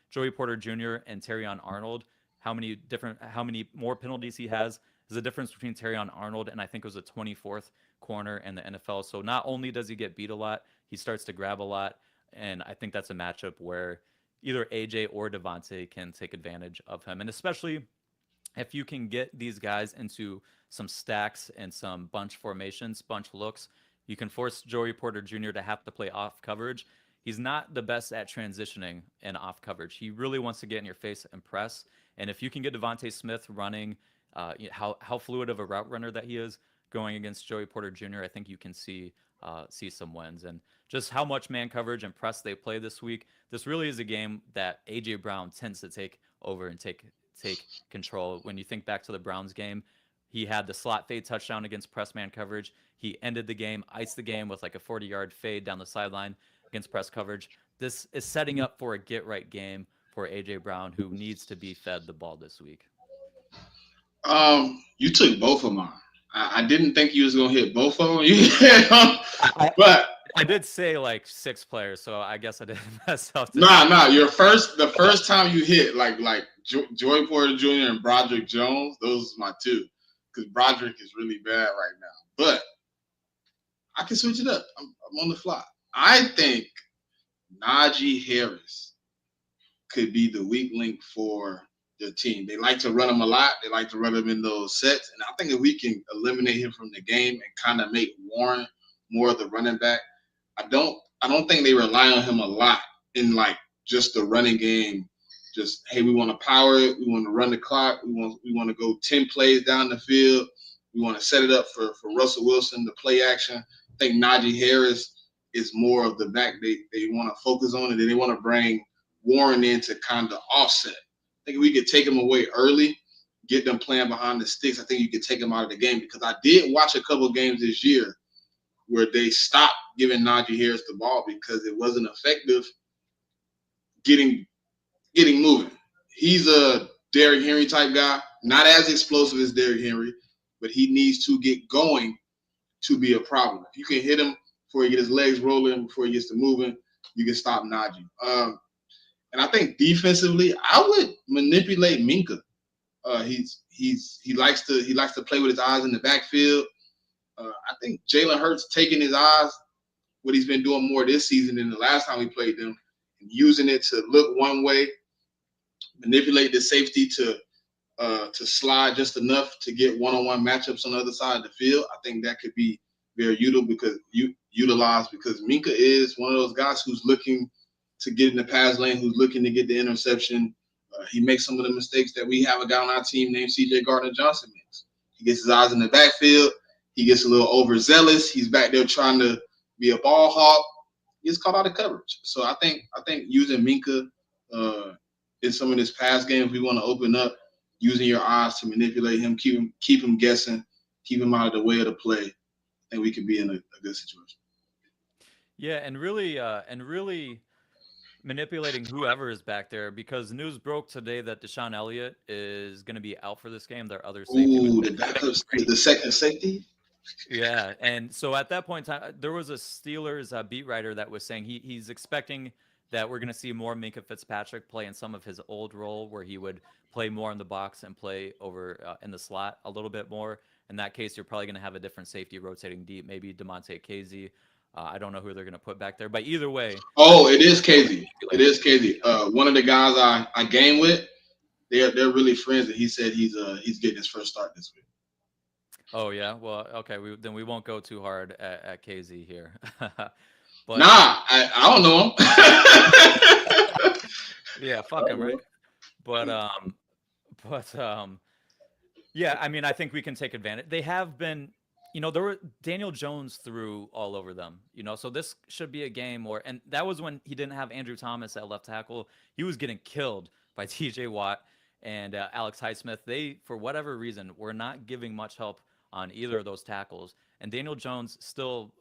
Joey Porter Jr. and Terrion Arnold, how many more penalties he has is the difference between Terrion Arnold and I think it was the 24th corner in the NFL. So not only does he get beat a lot, he starts to grab a lot, and I think that's a matchup where either AJ or Devontae can take advantage of him, and especially if you can get these guys into some stacks and some bunch formations, bunch looks, you can force Joey Porter Jr. to have to play off coverage. He's not the best at transitioning and off coverage. He really wants to get in your face and press. And if you can get Devontae Smith running, how fluid of a route runner that he is going against Joey Porter Jr., I think you can see some wins. And just how much man coverage and press they play this week. This really is a game that AJ Brown tends to take over and take control. When you think back to the Browns game, he had the slot fade touchdown against press man coverage. He ended the game, iced the game with like a 40-yard fade down the sideline against press coverage. This is setting up for a get right game for AJ Brown, who needs to be fed the ball this week. You took both of mine. I didn't think you was gonna hit both of them. I, But I did say like six players, so I guess I didn't mess up. nah. The first time you hit like Joy Porter Jr. and Broderick Jones, those are my two, because Broderick is really bad right now. But I can switch it up. I'm on the fly. I think Najee Harris could be the weak link for the team. They like to run him a lot. They like to run him in those sets. And I think if we can eliminate him from the game and kind of make Warren more of the running back, I don't think they rely on him a lot in like just the running game. Just, hey, we want to power it. We want to run the clock. We want to go 10 plays down the field. We want to set it up for Russell Wilson, the play action. I think Najee Harris is more of the back they want to focus on, and then they want to bring Warren in to kind of offset. I think if we could take him away early, get them playing behind the sticks, I think you could take him out of the game, because I did watch a couple of games this year where they stopped giving Najee Harris the ball because it wasn't effective getting moving. He's a Derrick Henry type guy, not as explosive as Derrick Henry, but he needs to get going to be a problem. If you can hit him before he gets his legs rolling, before he gets to moving, you can stop Najee. And I think defensively, I would manipulate Minka. He likes to play with his eyes in the backfield. I think Jalen Hurts taking his eyes, what he's been doing more this season than the last time we played them, and using it to look one way, manipulate the safety to slide just enough to get one-on-one matchups on the other side of the field. I think that could be very utilized because Minka is one of those guys who's looking to get in the pass lane, who's looking to get the interception. He makes some of the mistakes that we have a guy on our team named C.J. Gardner-Johnson makes. He gets his eyes in the backfield. He gets a little overzealous. He's back there trying to be a ball hawk. He gets caught out of coverage. So I think using Minka in some of this pass game, if we want to open up, using your eyes to manipulate him, keep him guessing, keep him out of the way of the play, I think we could be in a good situation. Yeah, and really manipulating whoever is back there, because news broke today that Deshaun Elliott is going to be out for this game. Their other safety. Ooh, the second safety? Yeah, and so at that point in time, there was a Steelers beat writer that was saying he's expecting that we're going to see more Minka Fitzpatrick play in some of his old role where he would play more in the box and play over in the slot a little bit more. In that case, you're probably going to have a different safety rotating deep, maybe DeMonte Casey. I don't know who they're going to put back there, but either way. Oh, it is Casey. It is Casey. One of the guys I game with, they're really friends, and he said he's getting his first start this week. Oh yeah, well okay, then we won't go too hard at KZ here. But nah, I don't know him. Yeah, fuck him, right? But yeah, I mean, I think we can take advantage. They have been, Daniel Jones threw all over them, so this should be a game where, and that was when he didn't have Andrew Thomas at left tackle. He was getting killed by TJ Watt. and Alex Highsmith, they, for whatever reason, were not giving much help on either of those tackles. And Daniel Jones still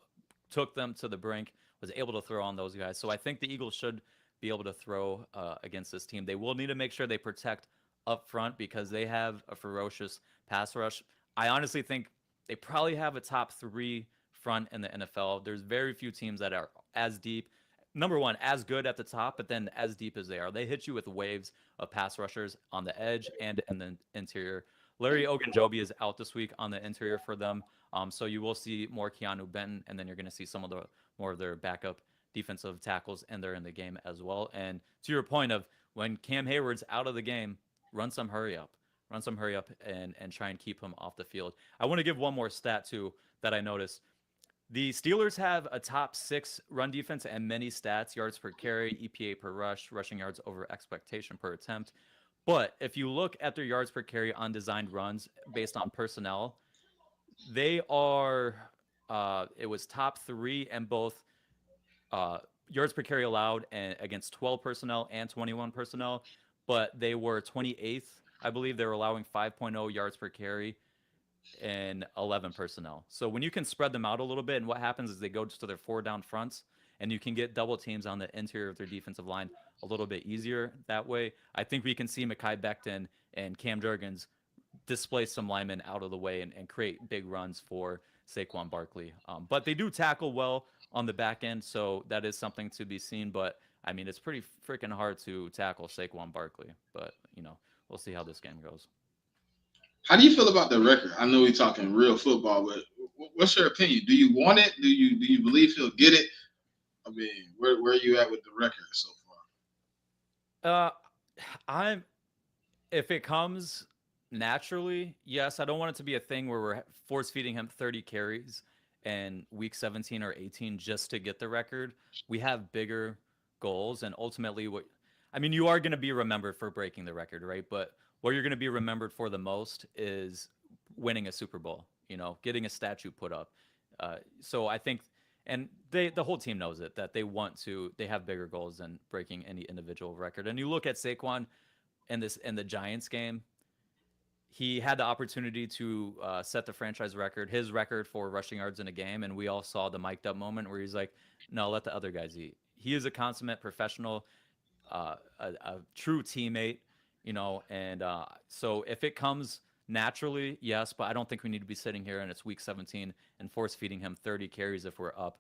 took them to the brink, was able to throw on those guys. So I think the Eagles should be able to throw against this team. They will need to make sure they protect up front because they have a ferocious pass rush. I honestly think they probably have a top three front in the NFL. There's very few teams that are as deep. Number one, as good at the top, but then as deep as they are. They hit you with waves of pass rushers on the edge and in the interior. Larry Ogunjobi is out this week on the interior for them. So you will see more Keanu Benton, and then you're going to see some of the more of their backup defensive tackles, and they're in the game as well. And to your point of when Cam Hayward's out of the game, run some hurry up, and try and keep him off the field. I want to give one more stat too that I noticed. The Steelers have a top six run defense and many stats: yards per carry, EPA per rush, rushing yards over expectation per attempt. But if you look at their yards per carry on designed runs based on personnel, they are it was top three in both uh, yards per carry allowed and against 12 personnel and 21 personnel, but they were 28th. I believe they were allowing 5.0 yards per carry and 11 personnel. So when you can spread them out a little bit, and what happens is they go to their four down fronts, and you can get double teams on the interior of their defensive line a little bit easier that way. I think we can see Mekhi Becton and Cam Jurgens displace some linemen out of the way and create big runs for Saquon Barkley. But they do tackle well on the back end, so that is something to be seen. But I mean, it's pretty freaking hard to tackle Saquon Barkley. But we'll see how this game goes. How do you feel about the record? I know we're talking real football, but what's your opinion? Do you want it? Do you believe he'll get it? I mean, where are you at with the record so Uh, I'm if it comes naturally, yes. I don't want it to be a thing where we're force feeding him 30 carries in week 17 or 18 just to get the record. We have bigger goals, and ultimately, what I mean, you are going to be remembered for breaking the record, right? But what you're going to be remembered for the most is winning a Super Bowl. Getting a statue put up. So I think, and the whole team knows it that they have bigger goals than breaking any individual record. And you look at Saquon in the Giants game, he had the opportunity to set the franchise record, his record for rushing yards in a game, and we all saw the mic'd up moment where he's like, "No, let the other guys eat." He is a consummate professional, a true teammate, and so if it comes naturally, yes, but I don't think we need to be sitting here and it's week 17 and force feeding him 30 carries if we're up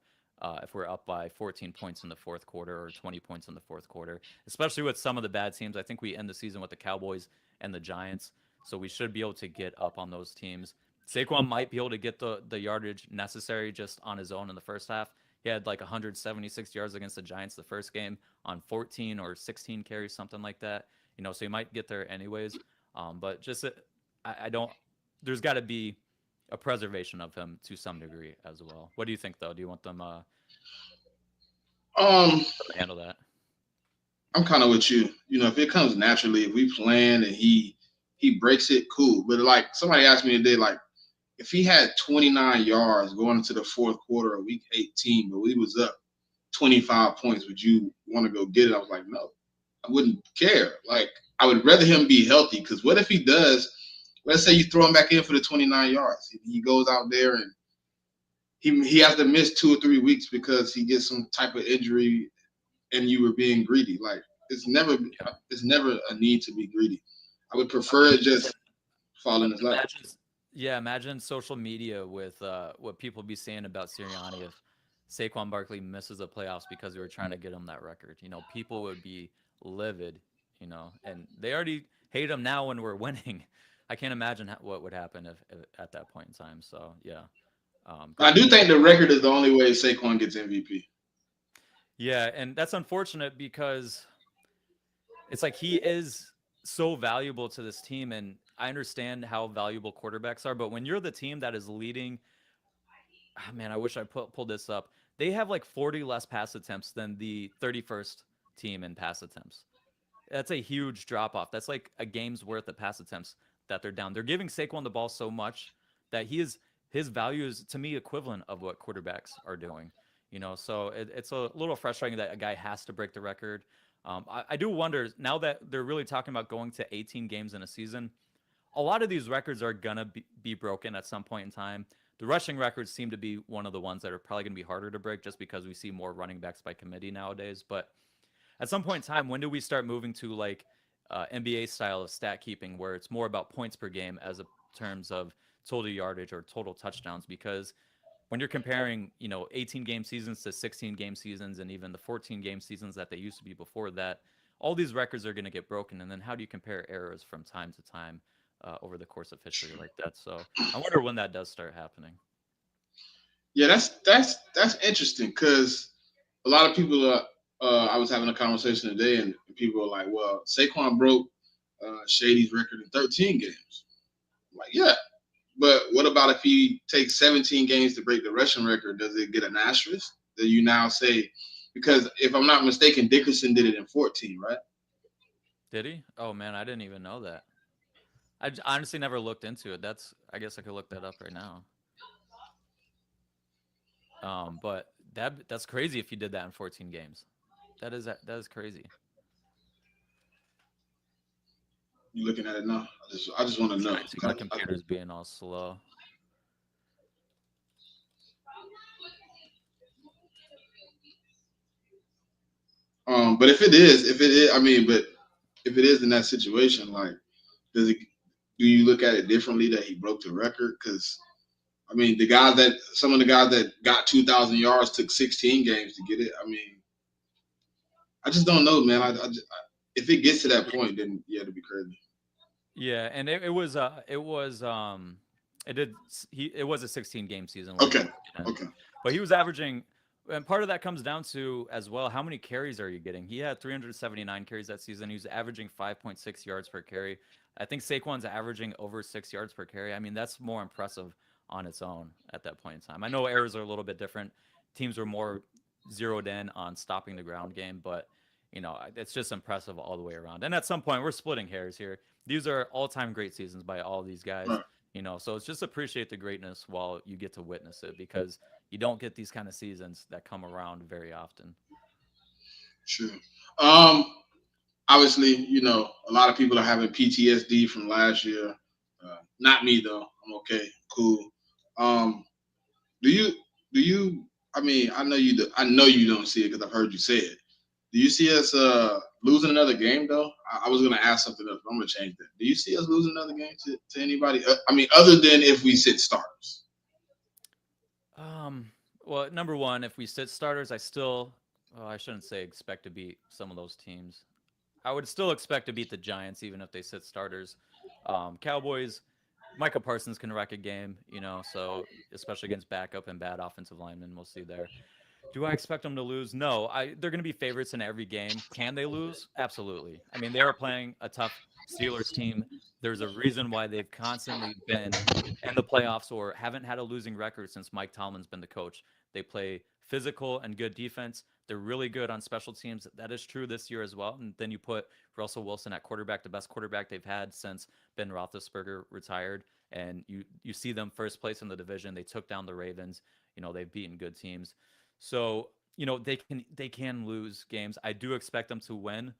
by 14 points in the fourth quarter or 20 points in the fourth quarter, especially with some of the bad teams. I think we end the season with the Cowboys and the Giants, so we should be able to get up on those teams. Saquon might be able to get the yardage necessary just on his own in the first half. He had like 176 yards against the Giants the first game on 14 or 16 carries, something like that. So he might get there anyways. But just I don't. There's got to be a preservation of him to some degree as well. What do you think, though? Do you want them far? to handle that? I'm kind of with you. If it comes naturally, if we plan and he breaks it, cool. But like somebody asked me today, like if he had 29 yards going into the fourth quarter of week 18, but we was up 25 points, would you want to go get it? I was like, no, I wouldn't care. Like I would rather him be healthy, because what if he does? Let's say you throw him back in for the 29 yards. He goes out there and he has to miss 2 or 3 weeks because he gets some type of injury and you were being greedy. Like it's never a need to be greedy. I would prefer it just fall in his lap. Imagine social media with what people be saying about Sirianni if Saquon Barkley misses the playoffs because we were trying to get him that record. People would be livid. And they already hate him now when we're winning. I can't imagine what would happen if at that point in time. So yeah, I do think the record is the only way Saquon gets MVP. Yeah, and that's unfortunate because it's like he is so valuable to this team, and I understand how valuable quarterbacks are, but when you're the team that is leading, man, I wish I pulled this up. They have like 40 less pass attempts than the 31st team in pass attempts. That's a huge drop off. That's like a game's worth of pass attempts that they're down. They're giving Saquon the ball so much that his value is to me equivalent of what quarterbacks are doing. So it's a little frustrating that a guy has to break the record. I do wonder now that they're really talking about going to 18 games in a season. A lot of these records are gonna be broken at some point in time. The rushing records seem to be one of the ones that are probably gonna be harder to break, just because we see more running backs by committee nowadays. But at some point in time, when do we start moving to like NBA style of stat keeping, where it's more about points per game as a terms of total yardage or total touchdowns? Because when you're comparing, 18 game seasons to 16 game seasons and even the 14 game seasons that they used to be before that, all these records are going to get broken. And then how do you compare errors from time to time over the course of history like that? So I wonder when that does start happening. Yeah, that's interesting because a lot of people are. I was having a conversation today, and people are like, "Well, Saquon broke Shady's record in 13 games." I'm like, yeah, but what about if he takes 17 games to break the rushing record? Does it get an asterisk? Do you now say, because if I'm not mistaken, Dickerson did it in 14, right? Did he? Oh man, I didn't even know that. Honestly never looked into it. I guess I could look that up right now. But that's crazy if you did that in 14 games. That is crazy. You looking at it now? I just want to know. Trying to, my computer's being all slow. But if it is, I mean, but if it is in that situation, like, does it? Do you look at it differently that he broke the record? Because I mean, some of the guys that got 2,000 yards took 16 games to get it. I mean, I just don't know, man. If it gets to that point, then yeah, it'd be crazy. Yeah, and it was a 16 game season when he Okay, broke it in. okay. But he was averaging, and part of that comes down to as well how many carries are you getting? He had 379 carries that season. He was averaging 5.6 yards per carry. I think Saquon's averaging over 6 yards per carry. I mean, that's more impressive on its own at that point in time. I know errors are a little bit different. Teams were more zeroed in on stopping the ground game, but it's just impressive all the way around. And at some point, we're splitting hairs here. These are all-time great seasons by all these guys. Right. So it's just appreciate the greatness while you get to witness it, because you don't get these kind of seasons that come around very often. Sure. Um, Obviously, a lot of people are having PTSD from last year. Not me though. I'm okay. Cool. Um, do you? Do you? I mean, I know you. I know you don't see it because I've heard you say it. Do you see us losing another game though? I was gonna ask something else, but I'm gonna change that. Do you see us losing another game to anybody? I mean, other than if we sit starters. Um, well, number one, if we sit starters, well, I shouldn't say expect to beat some of those teams. I would still expect to beat the Giants even if they sit starters. Cowboys, Micah Parsons can wreck a game, so especially against backup and bad offensive linemen, we'll see there. Do I expect them to lose? No. They're going to be favorites in every game. Can they lose? Absolutely. I mean, they are playing a tough Steelers team. There's a reason why they've constantly been in the playoffs or haven't had a losing record since Mike Tomlin's been the coach. They play physical and good defense. They're really good on special teams. That is true this year as well. And then you put Russell Wilson at quarterback, the best quarterback they've had since Ben Roethlisberger retired. And you see them first place in the division. They took down the Ravens. They've beaten good teams. So, they can lose games. I do expect them to win.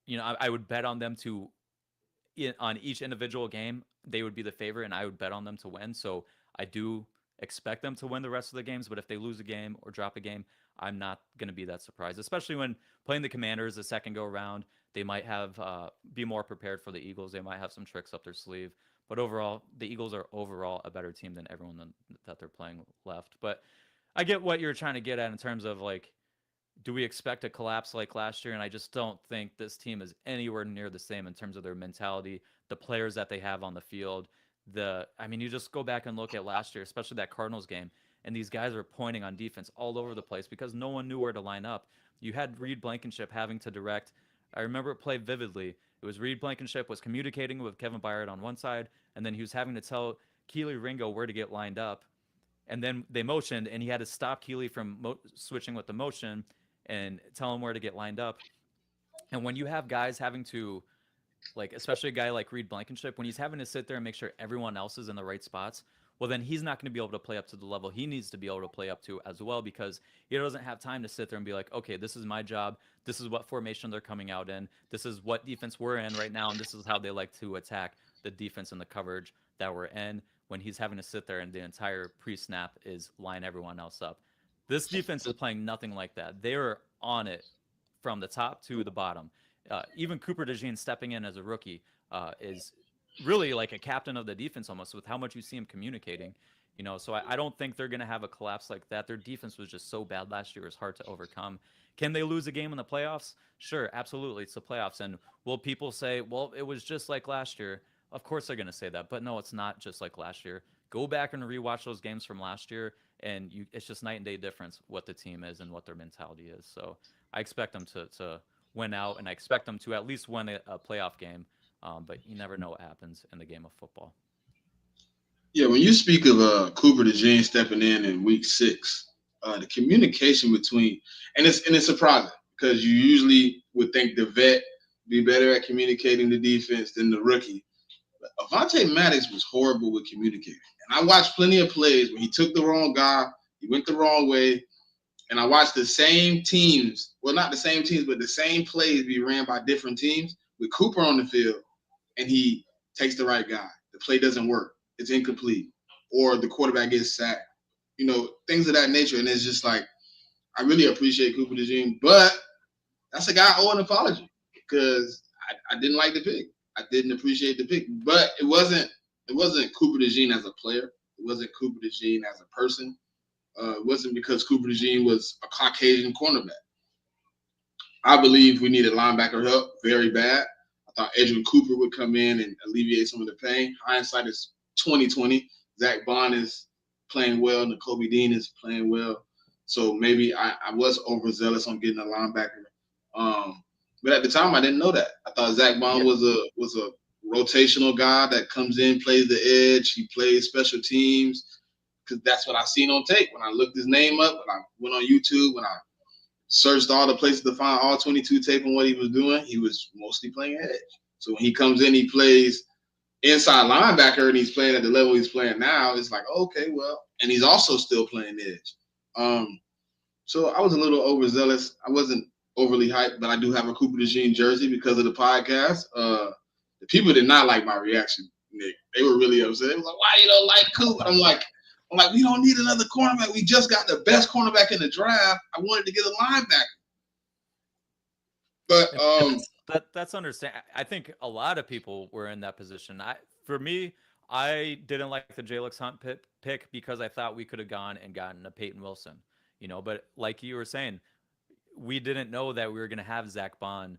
I would bet on them to on each individual game, they would be the favorite, and I would bet on them to win. So I do expect them to win the rest of the games. But if they lose a game or drop a game, I'm not going to be that surprised. Especially when playing the Commanders the second go around, they might have be more prepared for the Eagles. They might have some tricks up their sleeve. But overall, the Eagles are overall a better team than everyone that they're playing left. But I get what you're trying to get at in terms of like, do we expect a collapse like last year? And I just don't think this team is anywhere near the same in terms of their mentality, the players that they have on the field. I mean, you just go back and look at last year, especially that Cardinals game, and these guys are pointing on defense all over the place because no one knew where to line up. You had Reed Blankenship having to direct. I remember it played vividly. It was Reed Blankenship was communicating with Kevin Byard on one side, and then he was having to tell Keely Ringo where to get lined up, and then they motioned, and he had to stop Keely from switching with the motion and tell him where to get lined up. And when you have guys having to, like, especially a guy like Reed Blankenship, when he's having to sit there and make sure everyone else is in the right spots, well, then he's not going to be able to play up to the level he needs to be able to play up to as well, because he doesn't have time to sit there and be like, okay, this is my job. This is what formation they're coming out in. This is what defense we're in right now. And this is how they like to attack the defense and the coverage that we're in, when he's having to sit there and the entire pre snap is line everyone else up. This defense is playing nothing like that. They are on it from the top to the bottom. Even Cooper DeJean stepping in as a rookie is really like a captain of the defense almost, with how much you see him communicating. So I don't think they're going to have a collapse like that. Their defense was just so bad last year; it's hard to overcome. Can they lose a game in the playoffs? Sure, absolutely. It's the playoffs, and will people say, "Well, it was just like last year"? Of course they're going to say that, but no, it's not just like last year. Go back and rewatch those games from last year, and it's just night and day difference what the team is and what their mentality is. So I expect them to win out, and I expect them to at least win a playoff game. But you never know what happens in the game of football. Yeah, when you speak of Cooper DeJean stepping in week 6, the communication between and it's surprising because you usually would think the vet be better at communicating the defense than the rookie. But Avonte Maddox was horrible with communicating, and I watched plenty of plays where he took the wrong guy, he went the wrong way, and I watched the same teams, well, not the same teams, but the same plays be ran by different teams with Cooper on the field, and he takes the right guy. The play doesn't work. It's incomplete. Or the quarterback gets sacked. Things of that nature. And it's just like, I really appreciate Cooper DeJean, but that's a guy I owe an apology because I didn't like the pick. I didn't appreciate the pick. But it wasn't Cooper DeJean as a player. It wasn't Cooper DeJean as a person. It wasn't because Cooper DeJean was a Caucasian cornerback. I believe we needed linebacker help very bad. I thought Edwin Cooper would come in and alleviate some of the pain. Hindsight is 2020. Zach Bond is playing well. Nakobe Dean is playing well. So maybe I was overzealous on getting a linebacker. But at the time, I didn't know that. I thought Zach Bond was a rotational guy that comes in, plays the edge. He plays special teams because that's what I seen on tape. When I looked his name up, when I went on YouTube, when I searched all the places to find all 22 tape on what he was doing, he was mostly playing edge. So when he comes in, he plays inside linebacker, and he's playing at the level he's playing now. It's like, okay, well, and he's also still playing edge. So I was a little overzealous. I wasn't overly hyped, but I do have a Cooper DeJean jersey because of the podcast. The people did not like my reaction, Nick. They were really upset. They was like, why you don't like Cooper? I'm like, we don't need another cornerback. We just got the best cornerback in the draft. I wanted to get a linebacker. But that's understandable. I think a lot of people were in that position. For me, I didn't like the Jalen Hunt pick because I thought we could have gone and gotten a Peyton Wilson. But like you were saying, we didn't know that we were going to have Zach Bond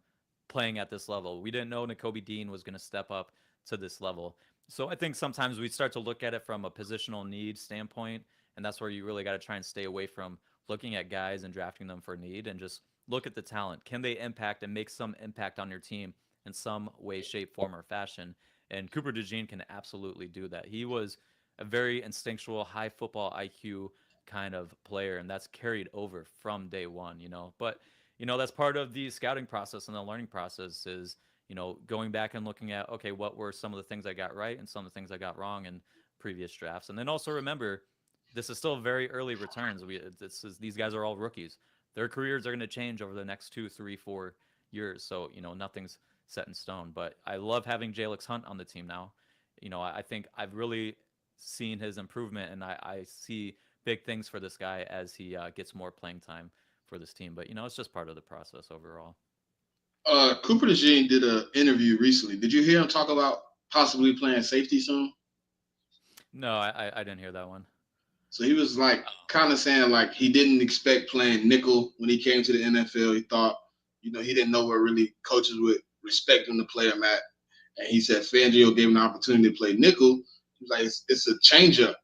playing at this level. We didn't know Nakobe Dean was going to step up to this level. So I think sometimes we start to look at it from a positional need standpoint, and that's where you really got to try and stay away from looking at guys and drafting them for need, and just look at the talent. Can they impact and make some impact on your team in some way, shape, form, or fashion? And Cooper DeJean can absolutely do that. He was a very instinctual, high football IQ kind of player, and that's carried over from day one. But that's part of the scouting process and the learning process is going back and looking at, okay, what were some of the things I got right and some of the things I got wrong in previous drafts. And then also remember, this is still very early returns. These guys are all rookies. Their careers are going to change over the next 2, 3, 4 years. So, nothing's set in stone. But I love having Jalen Hunt on the team now. I think I've really seen his improvement, and I see big things for this guy as he gets more playing time for this team. But, it's just part of the process overall. Cooper DeJean did an interview recently. Did you hear him talk about possibly playing safety soon? No, I didn't hear that one. So he was like kind of saying like he didn't expect playing nickel when he came to the NFL. He thought, he didn't know where really coaches would respect him to play him at. And he said Fangio gave him an opportunity to play nickel. He was like, it's a change up,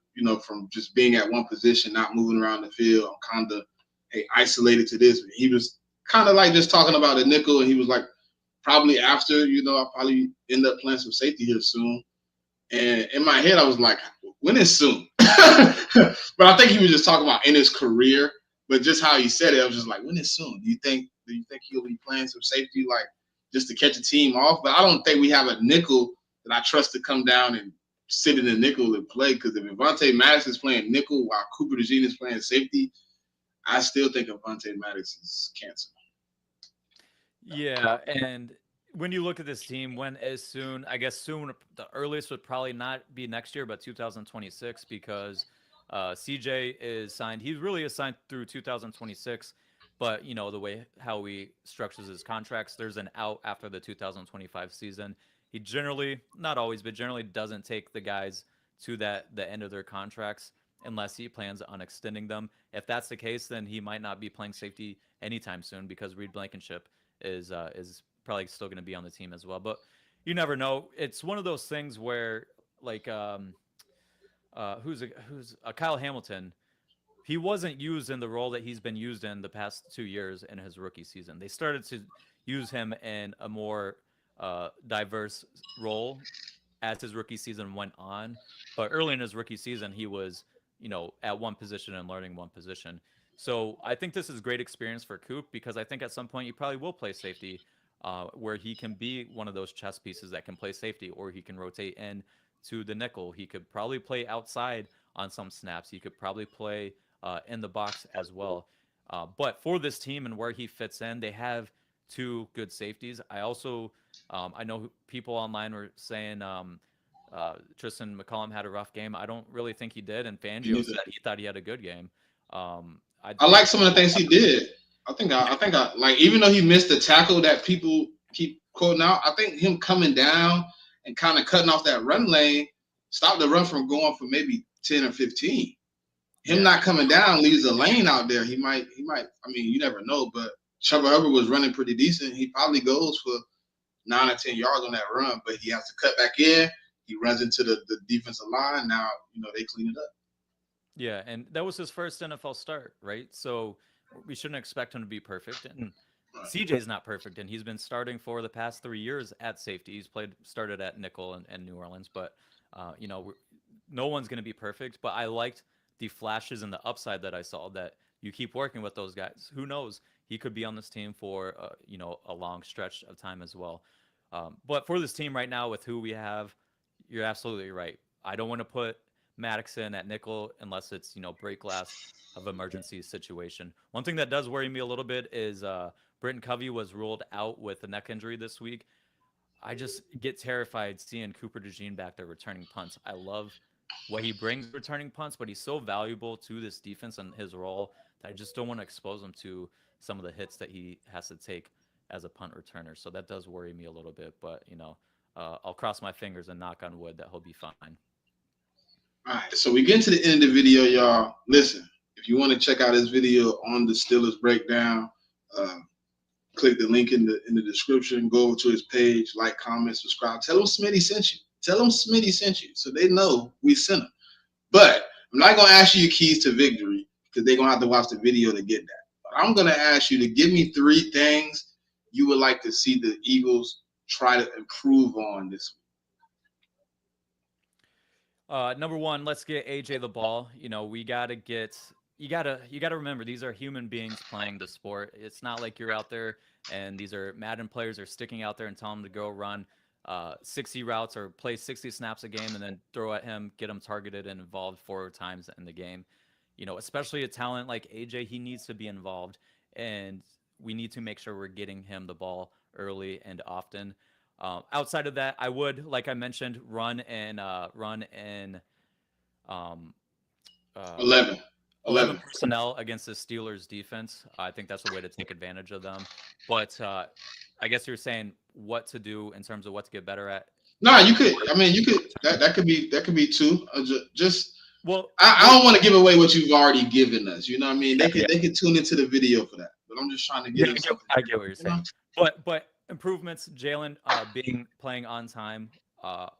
from just being at one position, not moving around the field. I'm kind of isolated to this. He was kind of like just talking about a nickel, and he was like, probably after, I'll probably end up playing some safety here soon. And in my head, I was like, when is soon? But I think he was just talking about in his career. But just how he said it, I was just like, when is soon? Do you think he'll be playing some safety, like just to catch a team off? But I don't think we have a nickel that I trust to come down and sit in the nickel and play. Because if Avonte Maddox is playing nickel while Cooper DeJean is playing safety, I still think Avonte Maddox is cancer. Yeah, and when you look at this team, when as soon, I guess soon, the earliest would probably not be next year, but 2026, because CJ is signed. He really is signed through 2026, but the way how he structures his contracts, there's an out after the 2025 season. He generally, not always, but generally doesn't take the guys to the end of their contracts unless he plans on extending them. If that's the case, then he might not be playing safety anytime soon because Reed Blankenship is probably still going to be on the team as well. But you never know. It's one of those things where like who's Kyle Hamilton. He wasn't used in the role that he's been used in the past 2 years in his rookie season. They started to use him in a more diverse role as his rookie season went on. But early in his rookie season, he was, at one position and learning one position. So I think this is great experience for Coop because I think at some point you probably will play safety, where he can be one of those chess pieces that can play safety, or he can rotate in to the nickel. He could probably play outside on some snaps. He could probably play in the box as well. But for this team and where he fits in, they have two good safeties. I know people online were saying Tristan McCollum had a rough game. I don't really think he did, and Fangio said he thought he had a good game. I I think like some of the things he did. I think I like, even though he missed the tackle that people keep quoting out, I think him coming down and kind of cutting off that run lane stopped the run from going for maybe 10 or 15. Him not coming down leaves a lane out there. He might. I mean, you never know. But Chuba Hubbard was running pretty decent. He probably goes for 9 or 10 yards on that run, but he has to cut back in. He runs into the defensive line. Now, they clean it up. Yeah, and that was his first NFL start, right? So we shouldn't expect him to be perfect. And Right. CJ's not perfect, and he's been starting for the past 3 years at safety. He's started at nickel and New Orleans, but no one's going to be perfect. But I liked the flashes and the upside that I saw. That you keep working with those guys. Who knows? He could be on this team for a long stretch of time as well. But for this team right now, with who we have, you're absolutely right. I don't want to put Maddox in at nickel unless it's break glass of emergency situation. One thing that does worry me a little bit is Britton Covey was ruled out with a neck injury this week. I just get terrified seeing Cooper DeJean back there returning punts. I love what he brings returning punts, but he's so valuable to this defense and his role that I just don't want to expose him to some of the hits that he has to take as a punt returner. So that does worry me a little bit, but I'll cross my fingers and knock on wood that he'll be fine. All right, so we get to the end of the video, y'all. Listen, if you want to check out this video on the Steelers breakdown, uh, click the link in the description. Go over to his page, like, comment, subscribe. Tell them Smitty sent you. Tell them Smitty sent you, so they know we sent them. But I'm not gonna ask you your keys to victory because they're gonna have to watch the video to get that. But I'm gonna ask you to give me 3 things you would like to see the Eagles try to improve on this week. Number one, let's get AJ the ball. We gotta get you gotta remember these are human beings playing the sport. It's not like you're out there and these are Madden players are sticking out there and telling him to go run 60 routes or play 60 snaps a game and then throw at him, get him targeted and involved 4 times in the game. Especially a talent like AJ, he needs to be involved, and we need to make sure we're getting him the ball early and often. Outside of that, I would, like I mentioned, run in um, uh, 11. 11 11. personnel against the Steelers defense. I think that's a way to take advantage of them. But I guess you're saying what to do in terms of what to get better at. No, you could. I mean, you could. That could be 2. Just Well, I don't want to give away what you've already given us. You know what I mean? yeah, They could tune into the video for that. But I'm just trying to yeah, get us something. I get what you're You know? saying. But improvements, Jalen being playing on time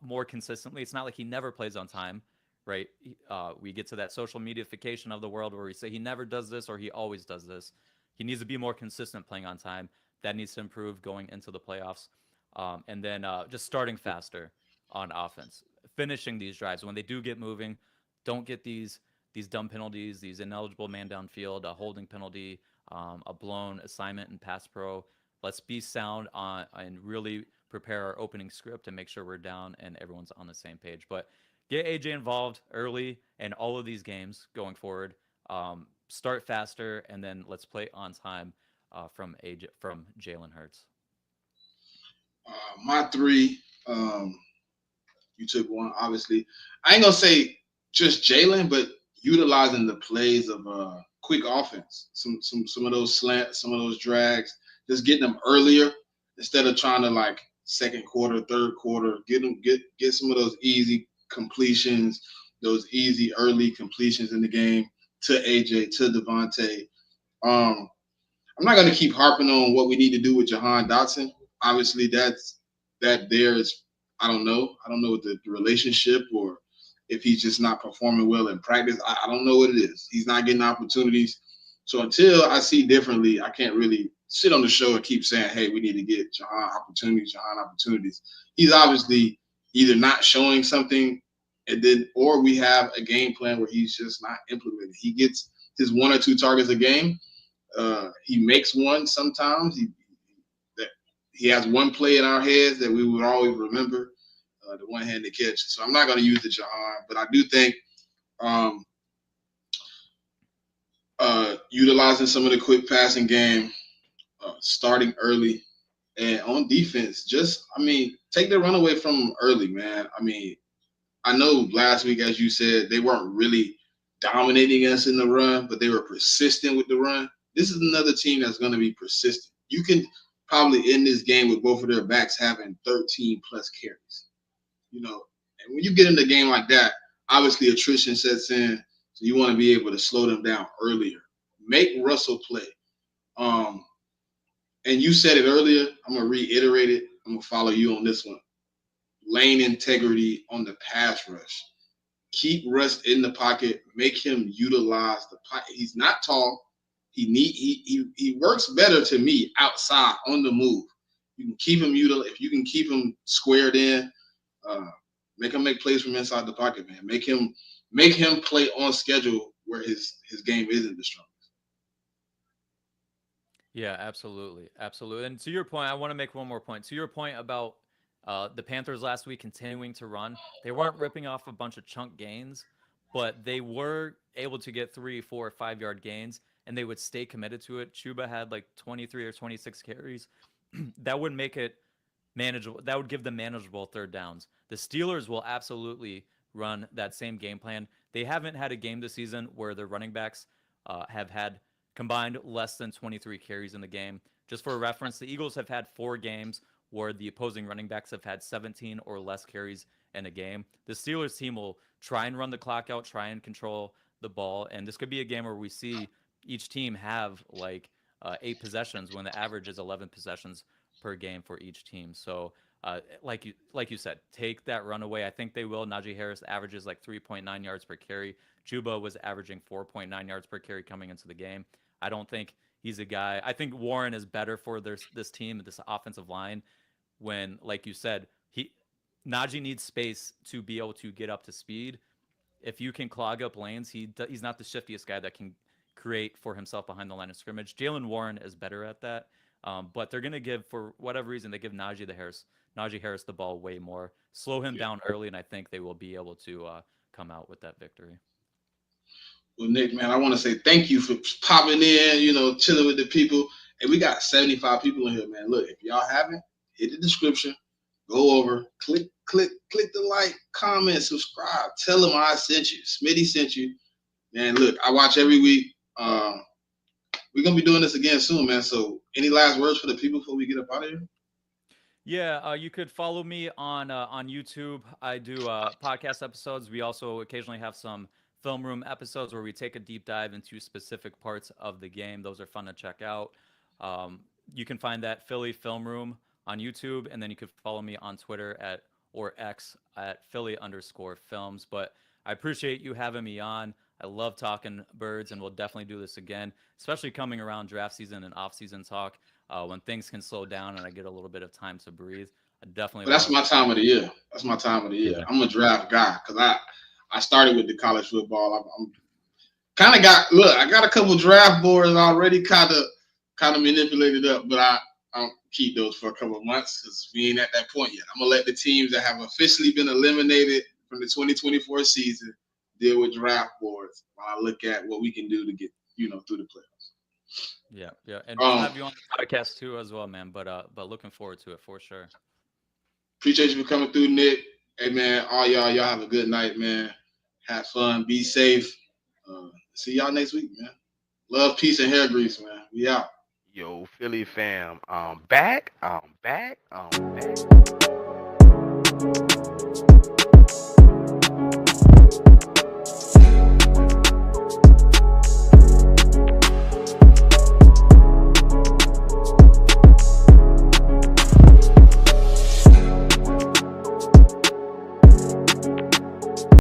more consistently. It's not like he never plays on time, right? We get to that social mediaification of the world where we say he never does this or he always does this. He needs to be more consistent playing on time. That needs to improve going into the playoffs. And then just starting faster on offense, finishing these drives when they do get moving. Don't get these dumb penalties, these ineligible man downfield, a holding penalty, a blown assignment in pass pro. Let's be sound on and really prepare our opening script and make sure we're down and everyone's on the same page. But Get AJ involved early in all of these games going forward. Start faster, and then let's play on time from Jalen Hurts. My three. You took one, obviously. I ain't gonna say just Jalen, but utilizing the plays of quick offense. Some of those slants, some of those drags, just getting them earlier instead of trying to like second quarter, third quarter. Get some of those easy completions, those easy early completions in the game to AJ, to Devontae. Um, I'm not going to keep harping on what we need to do with Jahan Dotson. Obviously, that there is. I don't know. I don't know the relationship or if he's just not performing well in practice. I don't know what it is. He's not getting opportunities. So until I see differently, I can't really sit on the show and keep saying, "Hey, we need to get Jahan opportunities, Jahan opportunities." He's obviously either not showing something, and then or we have a game plan where he's just not implementing. He gets his one or two targets a game. He makes one sometimes. That he has one play in our heads that we would always remember, the one-handed catch. So I'm not going to use the Jahan, but I do think um, utilizing some of the quick passing game, starting early, and on defense, take the run away from them early, man. I know last week, as you said, they weren't really dominating us in the run, but they were persistent with the run. This is another team that's going to be persistent. You can probably end this game with both of their backs having 13 plus carries. And when you get in a game like that, obviously attrition sets in, so you want to be able to slow them down earlier. Make Russell play. Um, and you said it earlier. I'm gonna reiterate it. I'm gonna follow you on this one. Lane integrity on the pass rush. Keep Russ in the pocket. Make him utilize the pocket. He's not tall. He works better to me outside on the move. You can keep him if you can keep him squared in. Uh, make him make plays from inside the pocket, man. Make him play on schedule where his game isn't the strongest. Yeah, absolutely, absolutely. And to your point, I want to make one more point. To your point about the Panthers last week continuing to run, they weren't ripping off a bunch of chunk gains, but they were able to get 3, 4, 5 yard gains, and they would stay committed to it. Chuba had like 23 or 26 carries. That would make it manageable. That would give them manageable third downs. The Steelers will absolutely run that same game plan. They haven't had a game this season where their running backs have had combined less than 23 carries in the game. Just for reference, the Eagles have had 4 games where the opposing running backs have had 17 or less carries in a game. The Steelers team will try and run the clock out, try and control the ball, and this could be a game where we see each team have like 8 possessions when the average is 11 possessions per game for each team. So, like you said, take that run away. I think they will. Najee Harris averages like 3.9 yards per carry. Chuba was averaging 4.9 yards per carry coming into the game. I don't think he's a guy. I think Warren is better for this team, this offensive line. When, like you said, Najee needs space to be able to get up to speed. If you can clog up lanes, he's not the shiftiest guy that can create for himself behind the line of scrimmage. Jalen Warren is better at that. But they're going to give, for whatever reason, they give Najee Harris the ball way more, slow him down early, and I think they will be able to come out with that victory. Well, Nick, man, I want to say thank you for popping in, chilling with the people. And we got 75 people in here, man. Look, if y'all haven't, hit the description, go over, click the like, comment, subscribe. Tell them I sent you. Smitty sent you. Man, look, I watch every week. We're going to be doing this again soon, man. So any last words for the people before we get up out of here? Yeah, you could follow me on YouTube. I do podcast episodes. We also occasionally have some film room episodes where we take a deep dive into specific parts of the game. Those are fun to check out. You can find that Philly Film Room on YouTube, and then you could follow me on Twitter or X at Philly_films. But I appreciate you having me on. I love talking birds, and we'll definitely do this again, especially coming around draft season and off-season talk. When things can slow down and I get a little bit of time to breathe, I definitely. But that's my time of the year. That's my time of the year. Yeah. I'm a draft guy because I started with the college football. I'm kind of I got a couple draft boards already kind of manipulated up, but I don't keep those for a couple of months because we ain't at that point yet. I'm gonna let the teams that have officially been eliminated from the 2024 season, deal with draft boards while I look at what we can do to get through the playoffs. Yeah, yeah, and we'll Um, have you on the podcast too as well, man. But looking forward to it for sure. Appreciate you for coming through, Nick. Hey man, all y'all have a good night, man. Have fun, be safe. See y'all next week, man. Love, peace, and hair grease, man. We out. Yo, Philly fam, back, back.